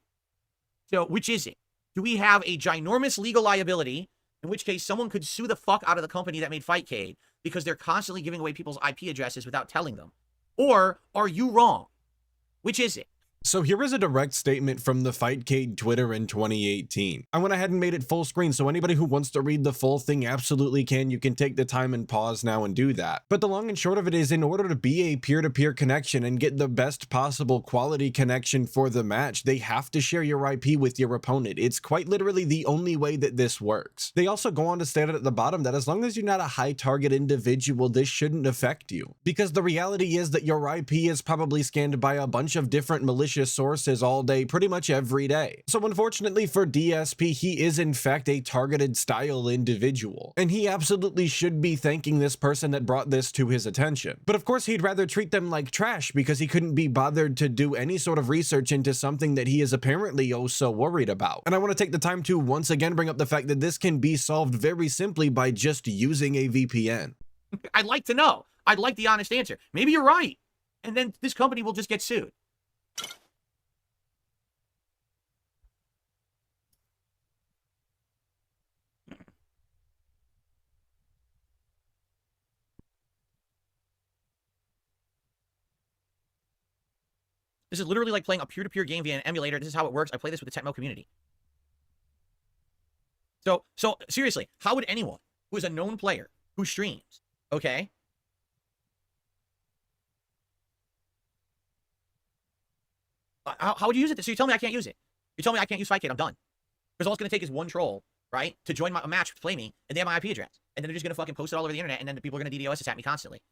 So which is it? Do we have a ginormous legal liability, in which case someone could sue the fuck out of the company that made Fightcade because they're constantly giving away people's IP addresses without telling them? Or are you wrong? Which is it? So here is a direct statement from the Fightcade Twitter in 2018. I went ahead and made it full screen, so anybody who wants to read the full thing absolutely can. You can take the time and pause now and do that. But the long and short of it is, in order to be a peer-to-peer connection and get the best possible quality connection for the match, they have to share your IP with your opponent. It's quite literally the only way that this works. They also go on to state it at the bottom that as long as you're not a high target individual, this shouldn't affect you. Because the reality is that your IP is probably scanned by a bunch of different malicious sources all day, pretty much every day. So unfortunately for DSP, he is in fact a targeted style individual, and he absolutely should be thanking this person that brought this to his attention. But of course he'd rather treat them like trash because he couldn't be bothered to do any sort of research into something that he is apparently oh so worried about. And I want to take the time to once again bring up the fact that this can be solved very simply by just using a VPN. I'd like to know. I'd like the honest answer. Maybe you're right, and then this company will just get sued. This is literally like playing a peer-to-peer game via an emulator. This is how it works. I play this with the techno community. So seriously, how would anyone who is a known player who streams, okay, how would you use it? So you tell me I can't use it. You tell me I can't use Fightcade. I'm done. Because all it's going to take is one troll, right, to join a match to play me, and they have my IP address. And then they're just going to fucking post it all over the internet, and then the people are going to DDoS attack me constantly.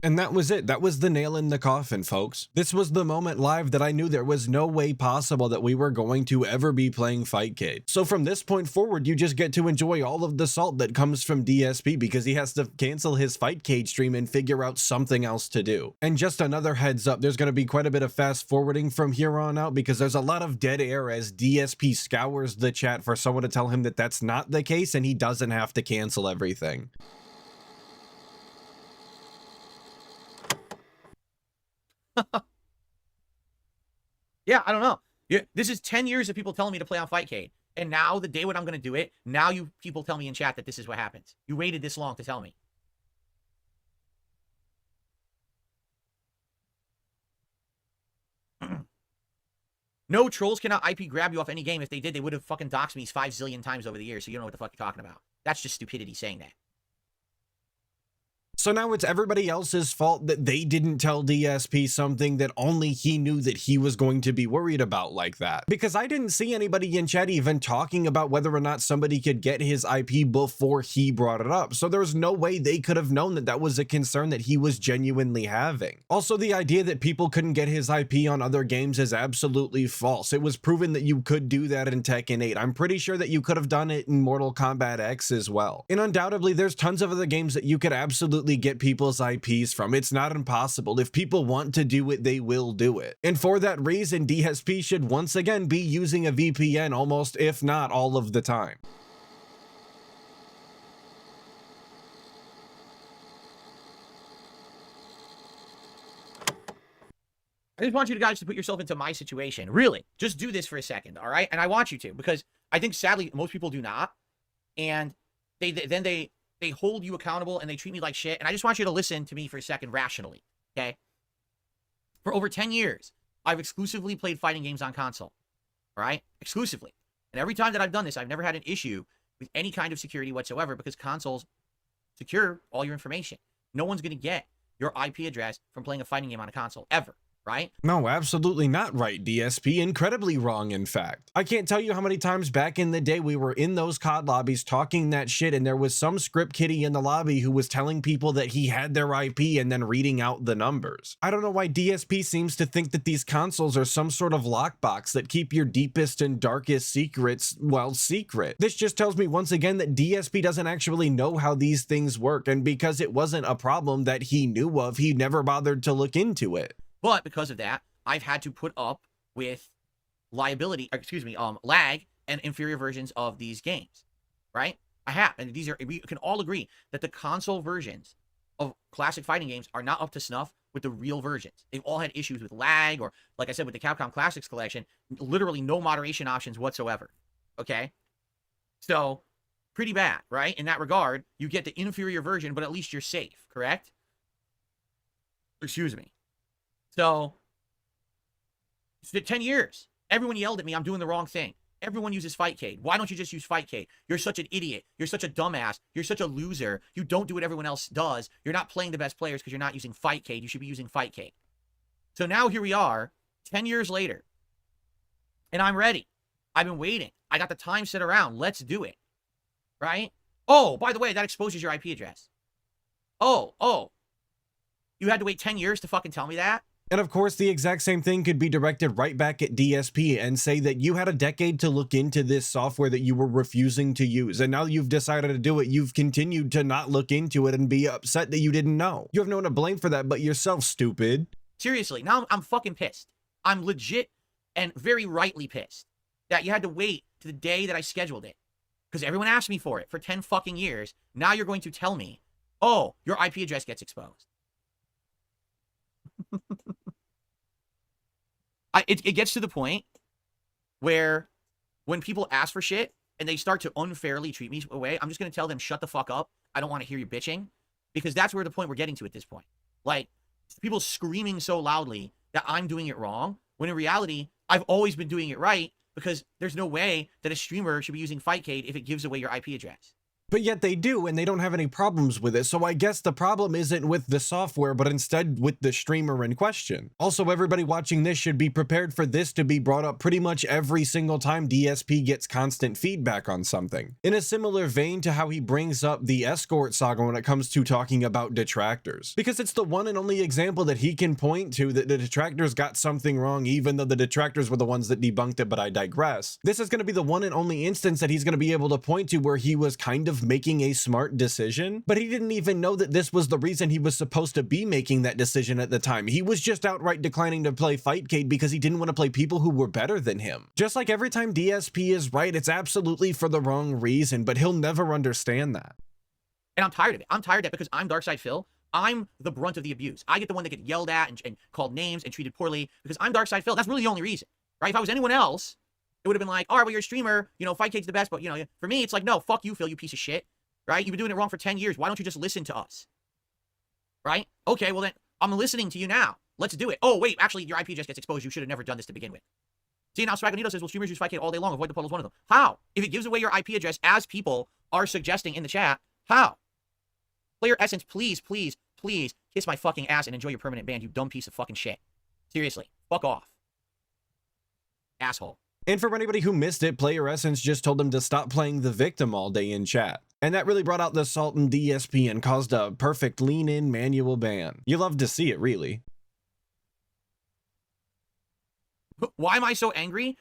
And that was it. That was the nail in the coffin, folks. This was the moment live that I knew there was no way possible that we were going to ever be playing Fightcade. So from this point forward, you just get to enjoy all of the salt that comes from DSP because he has to cancel his Fightcade stream and figure out something else to do. And just another heads up, there's going to be quite a bit of fast forwarding from here on out because there's a lot of dead air as DSP scours the chat for someone to tell him that that's not the case and he doesn't have to cancel everything. Yeah, I don't know. This is 10 years of people telling me to play on Fightcade. And now, the day when I'm going to do it, now you people tell me in chat that this is what happens. You waited this long to tell me. No, trolls cannot IP grab you off any game. If they did, they would have fucking doxed me 5 zillion times over the years, so you don't know what the fuck you're talking about. That's just stupidity saying that. So now it's everybody else's fault that they didn't tell DSP something that only he knew that he was going to be worried about like that. Because I didn't see anybody in chat even talking about whether or not somebody could get his IP before he brought it up. So there's no way they could have known that that was a concern that he was genuinely having. Also, the idea that people couldn't get his IP on other games is absolutely false. It was proven that you could do that in Tekken 8. I'm pretty sure that you could have done it in Mortal Kombat X as well. And undoubtedly, there's tons of other games that you could absolutely get people's IPs from. It's not impossible. If people want to do it, they will do it. And for that reason, DSP should once again be using a VPN almost, if not all of the time. I just want you guys to put yourself into my situation. Really, just do this for a second, all right? And I want you to, because I think sadly most people do not, and they hold you accountable and they treat me like shit. And I just want you to listen to me for a second rationally, okay? For over 10 years, I've exclusively played fighting games on console, all right? Exclusively. And every time that I've done this, I've never had an issue with any kind of security whatsoever because consoles secure all your information. No one's going to get your IP address from playing a fighting game on a console, ever. Right? No, absolutely not right, DSP. Incredibly wrong, in fact. I can't tell you how many times back in the day we were in those COD lobbies talking that shit and there was some script kiddie in the lobby who was telling people that he had their IP and then reading out the numbers. I don't know why DSP seems to think that these consoles are some sort of lockbox that keep your deepest and darkest secrets, well, secret. This just tells me once again that DSP doesn't actually know how these things work, and because it wasn't a problem that he knew of, he never bothered to look into it. But because of that, I've had to put up with lag and inferior versions of these games, right? I have, and we can all agree that the console versions of classic fighting games are not up to snuff with the real versions. They've all had issues with lag, or like I said, with the Capcom Classics collection, literally no moderation options whatsoever, okay? So, pretty bad, right? In that regard, you get the inferior version, but at least you're safe, correct? Excuse me. So, it's been 10 years. Everyone yelled at me, I'm doing the wrong thing. Everyone uses Fightcade. Why don't you just use Fightcade? You're such an idiot. You're such a dumbass. You're such a loser. You don't do what everyone else does. You're not playing the best players because you're not using Fightcade. You should be using Fightcade. So now here we are, 10 years later. And I'm ready. I've been waiting. I got the time set around. Let's do it. Right? Oh, by the way, that exposes your IP address. Oh. You had to wait 10 years to fucking tell me that? And of course, the exact same thing could be directed right back at DSP and say that you had a decade to look into this software that you were refusing to use. And now you've decided to do it, you've continued to not look into it and be upset that you didn't know. You have no one to blame for that but yourself, stupid. Seriously, now I'm fucking pissed. I'm legit and very rightly pissed that you had to wait to the day that I scheduled it. Because everyone asked me for it for 10 fucking years. Now you're going to tell me, oh, your IP address gets exposed. It gets to the point where when people ask for shit and they start to unfairly treat me away, I'm just going to tell them, shut the fuck up. I don't want to hear you bitching. Because that's where the point we're getting to at this point. Like, people screaming so loudly that I'm doing it wrong, when in reality, I've always been doing it right, because there's no way that a streamer should be using Fightcade if it gives away your IP address. But yet they do, and they don't have any problems with it, so I guess the problem isn't with the software, but instead with the streamer in question. Also, everybody watching this should be prepared for this to be brought up pretty much every single time DSP gets constant feedback on something. In a similar vein to how he brings up the escort saga when it comes to talking about detractors. Because it's the one and only example that he can point to that the detractors got something wrong, even though the detractors were the ones that debunked it, but I digress. This is going to be the one and only instance that he's going to be able to point to where he was kind of making a smart decision, but he didn't even know that this was the reason he was supposed to be making that decision at the time. He was just outright declining to play Fightcade because he didn't want to play people who were better than him. Just like every time DSP is right, it's absolutely for the wrong reason, but he'll never understand that. And I'm tired of it. I'm tired of it because I'm Darkside Phil. I'm the brunt of the abuse. I get the one that get yelled at and called names and treated poorly because I'm Darkside Phil. That's really the only reason, right? If I was anyone else, it would have been like, all right, well, you're a streamer, you know, Fightcade's the best, but, you know, for me, it's like, no, fuck you, Phil, you piece of shit. Right? You've been doing it wrong for 10 years. Why don't you just listen to us? Right? Okay, well then, I'm listening to you now. Let's do it. Oh, wait, actually, your IP just gets exposed. You should have never done this to begin with. See, now Swagonito says, well, streamers use Fightcade all day long. Avoid the puddle is one of them. How? If it gives away your IP address, as people are suggesting in the chat, how? Player Essence, please, please, please kiss my fucking ass and enjoy your permanent ban, you dumb piece of fucking shit. Seriously, fuck off. Asshole. And for anybody who missed it, Player Essence just told him to stop playing the victim all day in chat. And that really brought out the salt in DSP and caused a perfect lean-in manual ban. You love to see it, really. Why am I so angry?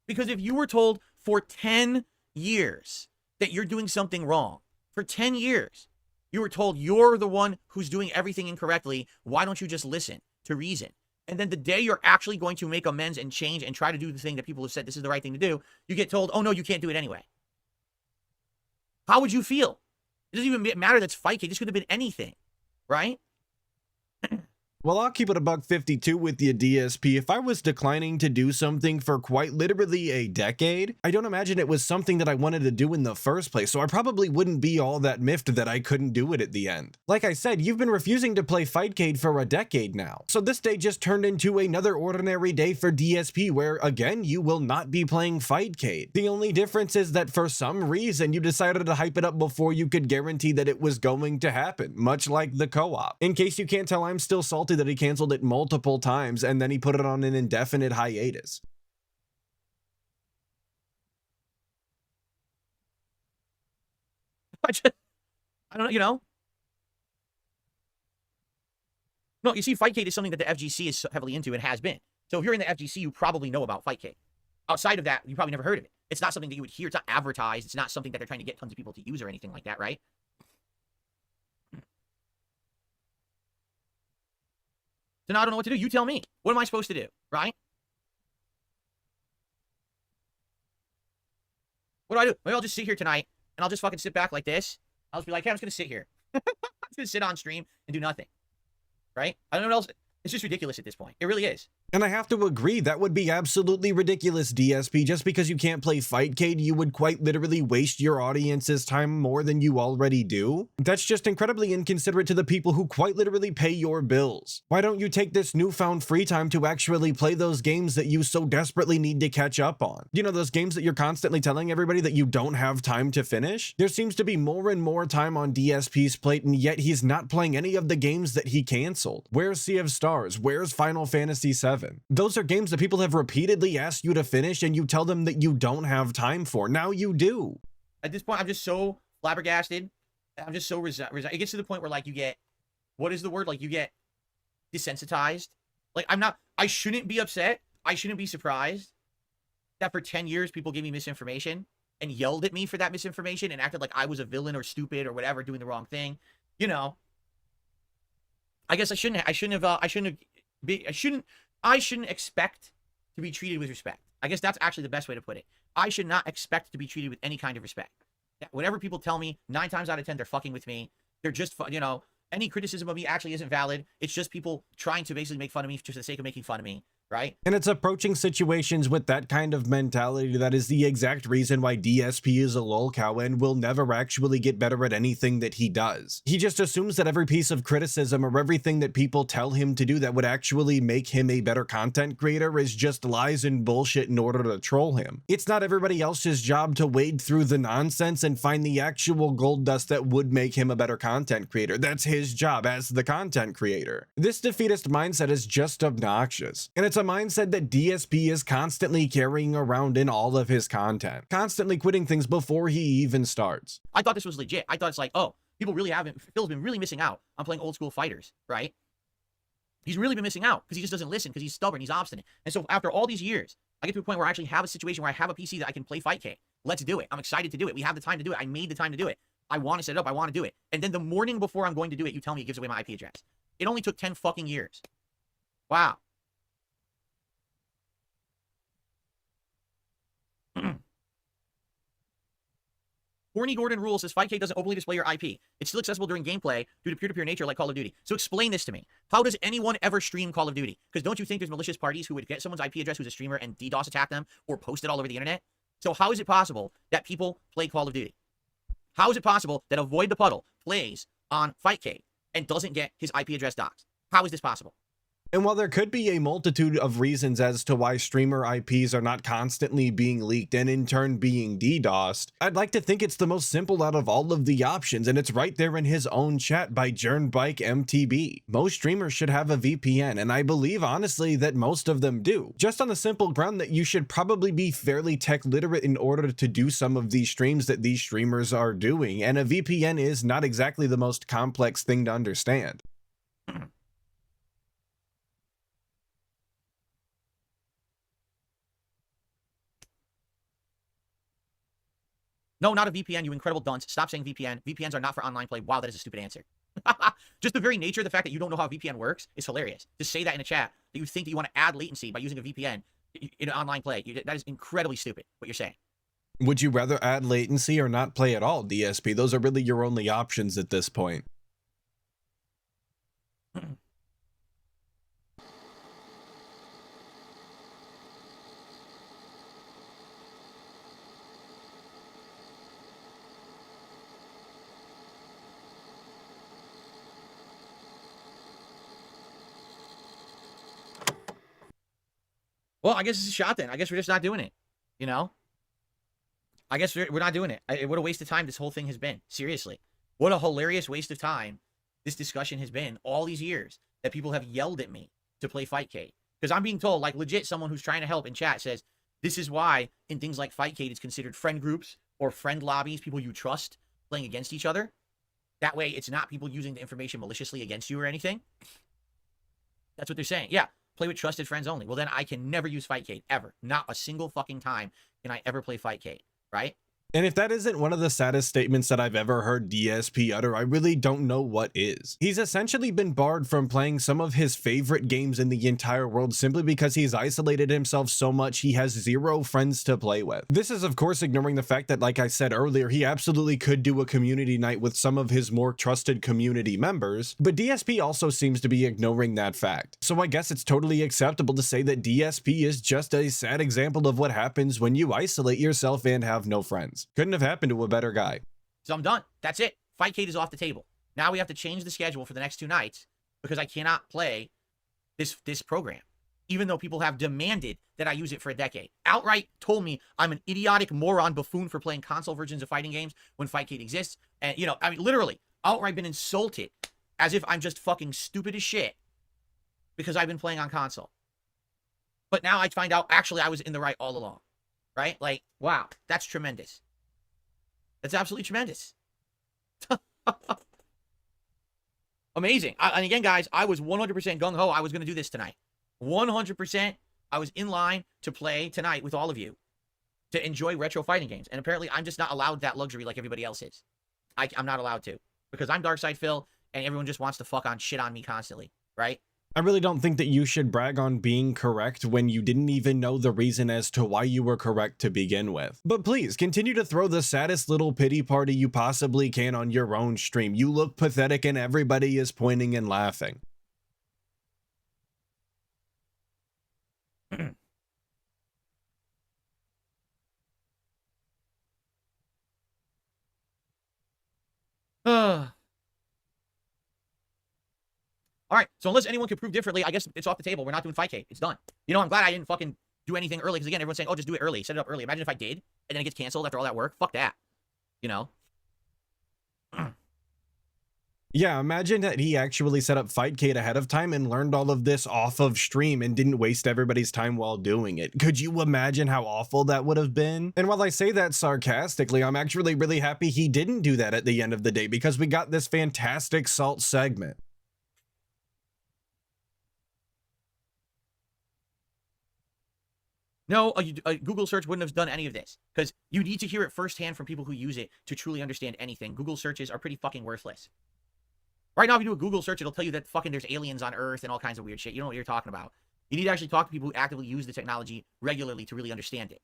Because if you were told for 10 years that you're doing something wrong, for 10 years, you were told you're the one who's doing everything incorrectly, why don't you just listen to reason? And then the day you're actually going to make amends and change and try to do the thing that people have said this is the right thing to do, you get told, oh no, you can't do it anyway. How would you feel? It doesn't even matter that's Fightcade. This could have been anything, right? Well, I'll keep it a $1.52 with you, DSP. If I was declining to do something for quite literally a decade, I don't imagine it was something that I wanted to do in the first place, so I probably wouldn't be all that miffed that I couldn't do it at the end. Like I said, you've been refusing to play Fightcade for a decade now, so this day just turned into another ordinary day for DSP where, again, you will not be playing Fightcade. The only difference is that for some reason, you decided to hype it up before you could guarantee that it was going to happen, much like the co-op. In case you can't tell, I'm still salty that he canceled it multiple times and then he put it on an indefinite hiatus. I don't know, you know? No, you see, Fightcade is something that the FGC is heavily into and has been. So if you're in the FGC, you probably know about Fightcade. Outside of that, you probably never heard of it. It's not something that you would hear. It's not advertised. It's not something that they're trying to get tons of people to use or anything like that, right? So now I don't know what to do. You tell me. What am I supposed to do, right? What do I do? Maybe I'll just sit here tonight, and I'll just fucking sit back like this. I'll just be like, hey, I'm just going to sit here. I'm just going to sit on stream and do nothing, right? I don't know what else. It's just ridiculous at this point. It really is. And I have to agree, that would be absolutely ridiculous, DSP. Just because you can't play Fightcade, you would quite literally waste your audience's time more than you already do. That's just incredibly inconsiderate to the people who quite literally pay your bills. Why don't you take this newfound free time to actually play those games that you so desperately need to catch up on? You know, those games that you're constantly telling everybody that you don't have time to finish? There seems to be more and more time on DSP's plate, and yet he's not playing any of the games that he canceled. Where's Sea of Stars? Where's Final Fantasy VII? Those are games that people have repeatedly asked you to finish and you tell them that you don't have time for. Now you do. At this point, I'm just so flabbergasted. I'm just so resigned. It gets to the point where, like, you get, what is the word? Like, you get desensitized. Like, I shouldn't be upset. I shouldn't be surprised that for 10 years, people gave me misinformation and yelled at me for that misinformation and acted like I was a villain or stupid or whatever, doing the wrong thing. You know, I guess I shouldn't expect to be treated with respect. I guess that's actually the best way to put it. I should not expect to be treated with any kind of respect. Whatever people tell me, 9 times out of 10, they're fucking with me. They're just, you know, any criticism of me actually isn't valid. It's just people trying to basically make fun of me just for the sake of making fun of me, right? And it's approaching situations with that kind of mentality that is the exact reason why DSP is a lolcow and will never actually get better at anything that he does. He just assumes that every piece of criticism or everything that people tell him to do that would actually make him a better content creator is just lies and bullshit in order to troll him. It's not everybody else's job to wade through the nonsense and find the actual gold dust that would make him a better content creator. That's his job as the content creator. This defeatist mindset is just obnoxious. And it's a mindset that DSP is constantly carrying around in all of his content, constantly quitting things before he even starts. I thought this was legit. I thought it's like, oh, people really haven't, Phil's been really missing out on playing old school fighters, right? He's really been missing out because he just doesn't listen, because he's stubborn, he's obstinate. And so after all these years, I get to a point where I actually have a situation where I have a PC that I can play Fightcade. Let's do it. I'm excited to do it. We have the time to do it. I made the time to do it. I want to set it up. I want to do it. And then the morning before I'm going to do it, you tell me it gives away my IP address. It only took 10 fucking years. Wow. Horny Gordon Rule says Fightcade doesn't openly display your IP. It's still accessible during gameplay due to peer-to-peer nature like Call of Duty. So explain this to me. How does anyone ever stream Call of Duty? Because don't you think there's malicious parties who would get someone's IP address who's a streamer and DDoS attack them or post it all over the internet? So how is it possible that people play Call of Duty? How is it possible that Avoid the Puddle plays on Fightcade and doesn't get his IP address doxed? How is this possible? And while there could be a multitude of reasons as to why streamer IPs are not constantly being leaked and in turn being DDoSed, I'd like to think it's the most simple out of all of the options, and it's right there in his own chat by Jernbike MTB. Most streamers should have a VPN, and I believe honestly that most of them do. Just on the simple ground that you should probably be fairly tech literate in order to do some of these streams that these streamers are doing, and a VPN is not exactly the most complex thing to understand. No, not a VPN, you incredible dunce. Stop saying VPN. VPNs are not for online play. Wow, that is a stupid answer. Just the very nature of the fact that you don't know how a VPN works is hilarious. To say that in a chat, that you think that you want to add latency by using a VPN in online play, that is incredibly stupid, what you're saying. Would you rather add latency or not play at all, DSP? Those are really your only options at this point. Well, I guess it's a shot then. I guess we're just not doing it. You know? I guess we're not doing it. What a waste of time this whole thing has been. Seriously. What a hilarious waste of time this discussion has been all these years that people have yelled at me to play Fightcade. Because I'm being told, like legit, someone who's trying to help in chat says, this is why in things like Fightcade it's considered friend groups or friend lobbies, people you trust playing against each other. That way it's not people using the information maliciously against you or anything. That's what they're saying. Yeah. Play with trusted friends only. Well, then I can never use Fightcade, ever. Not a single fucking time can I ever play Fightcade, right? And if that isn't one of the saddest statements that I've ever heard DSP utter, I really don't know what is. He's essentially been barred from playing some of his favorite games in the entire world simply because he's isolated himself so much he has zero friends to play with. This is of course ignoring the fact that, like I said earlier, he absolutely could do a community night with some of his more trusted community members, but DSP also seems to be ignoring that fact. So I guess it's totally acceptable to say that DSP is just a sad example of what happens when you isolate yourself and have no friends. Couldn't have happened to a better guy. So I'm done. That's it. Fightcade is off the table. Now we have to change the schedule for the next 2 nights because I cannot play this program, even though people have demanded that I use it for a decade. Outright told me I'm an idiotic moron buffoon for playing console versions of fighting games when Fightcade exists. And, you know, I mean, literally, outright been insulted as if I'm just fucking stupid as shit because I've been playing on console. But now I find out, actually, I was in the right all along. Right? Like, wow, that's tremendous. That's absolutely tremendous. Amazing. And again, guys, I was 100% gung-ho. I was going to do this tonight. 100%. I was in line to play tonight with all of you to enjoy retro fighting games. And apparently, I'm just not allowed that luxury like everybody else is. I'm not allowed to. Because I'm Darkside Phil, and everyone just wants to fuck on shit on me constantly. Right? I really don't think that you should brag on being correct when you didn't even know the reason as to why you were correct to begin with. But please, continue to throw the saddest little pity party you possibly can on your own stream. You look pathetic and everybody is pointing and laughing. All right, so unless anyone can prove differently, I guess it's off the table. We're not doing Fightcade. It's done. You know, I'm glad I didn't fucking do anything early, because again, everyone's saying, oh, just do it early. Set it up early. Imagine if I did, and then it gets canceled after all that work. Fuck that. You know? Yeah, imagine that he actually set up Fightcade ahead of time and learned all of this off of stream and didn't waste everybody's time while doing it. Could you imagine how awful that would have been? And while I say that sarcastically, I'm actually really happy he didn't do that at the end of the day, because we got this fantastic salt segment. No, a Google search wouldn't have done any of this, because you need to hear it firsthand from people who use it to truly understand anything. Google searches are pretty fucking worthless. Right now, if you do a Google search, it'll tell you that fucking there's aliens on Earth and all kinds of weird shit. You don't know what you're talking about. You need to actually talk to people who actively use the technology regularly to really understand it.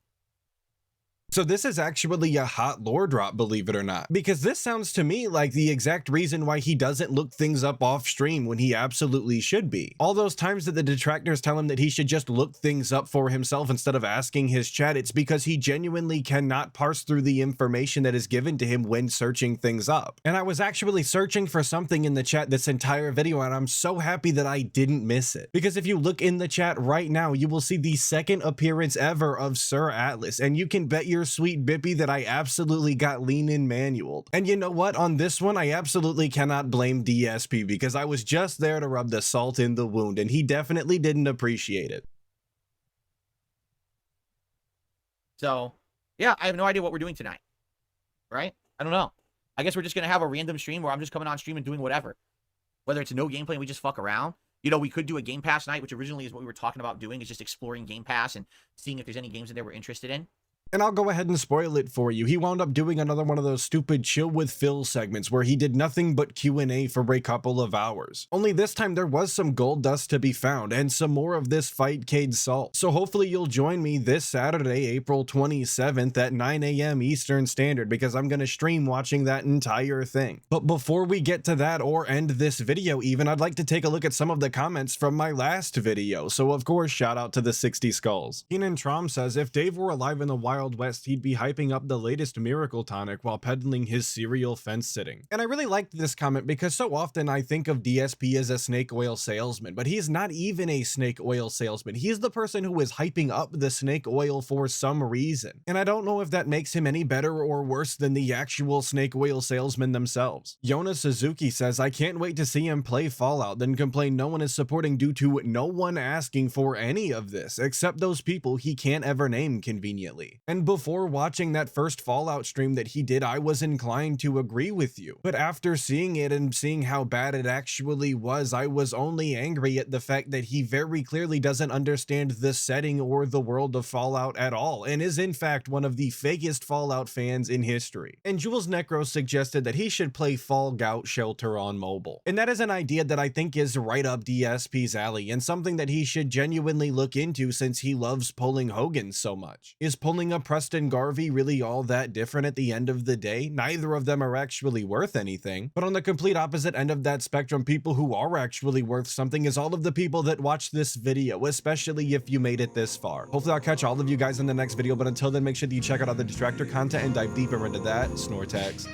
So this is actually a hot lore drop, believe it or not, because this sounds to me like the exact reason why he doesn't look things up off stream when he absolutely should be. All those times that the detractors tell him that he should just look things up for himself instead of asking his chat, it's because he genuinely cannot parse through the information that is given to him when searching things up. And I was actually searching for something in the chat this entire video, and I'm so happy that I didn't miss it. Because if you look in the chat right now, you will see the second appearance ever of Sir Atlas, and you can bet your sweet bippy that I absolutely got lean in manualed. And you know what? On this one, I absolutely cannot blame DSP because I was just there to rub the salt in the wound, and he definitely didn't appreciate it. So, yeah, I have no idea what we're doing tonight. Right? I don't know. I guess we're just going to have a random stream where I'm just coming on stream and doing whatever. Whether it's no gameplay and we just fuck around. You know, we could do a Game Pass night, which originally is what we were talking about doing, is just exploring Game Pass and seeing if there's any games in there we're interested in. And I'll go ahead and spoil it for you. He wound up doing another one of those stupid chill with Phil segments where he did nothing but Q&A for a couple of hours. Only this time there was some gold dust to be found and some more of this Fightcade salt. So hopefully you'll join me this Saturday, April 27th at 9 a.m. Eastern Standard, because I'm going to stream watching that entire thing. But before we get to that or end this video even, I'd like to take a look at some of the comments from my last video. So of course, shout out to the 60 Skulls. Keenan Trom says, if Dave were alive in the Wild West, he'd be hyping up the latest miracle tonic while peddling his cereal fence sitting. And I really liked this comment because so often I think of DSP as a snake oil salesman, but he's not even a snake oil salesman. He's the person who is hyping up the snake oil for some reason. And I don't know if that makes him any better or worse than the actual snake oil salesmen themselves. Yona Suzuki says, I can't wait to see him play Fallout, then complain no one is supporting due to no one asking for any of this, except those people he can't ever name conveniently. And before watching that first Fallout stream that he did, I was inclined to agree with you. But after seeing it and seeing how bad it actually was, I was only angry at the fact that he very clearly doesn't understand the setting or the world of Fallout at all, and is in fact one of the fakest Fallout fans in history. And Jules Necro suggested that he should play Fall Gout Shelter on mobile. And that is an idea that I think is right up DSP's alley, and something that he should genuinely look into since he loves pulling Hogan so much. Is pulling a Preston Garvey really all that different at the end of the day? Neither of them are actually worth anything. But on the complete opposite end of that spectrum, people who are actually worth something is all of the people that watch this video, especially if you made it this far. Hopefully I'll catch all of you guys in the next video, but until then, make sure that you check out other Distractor content and dive deeper into that. Snortex.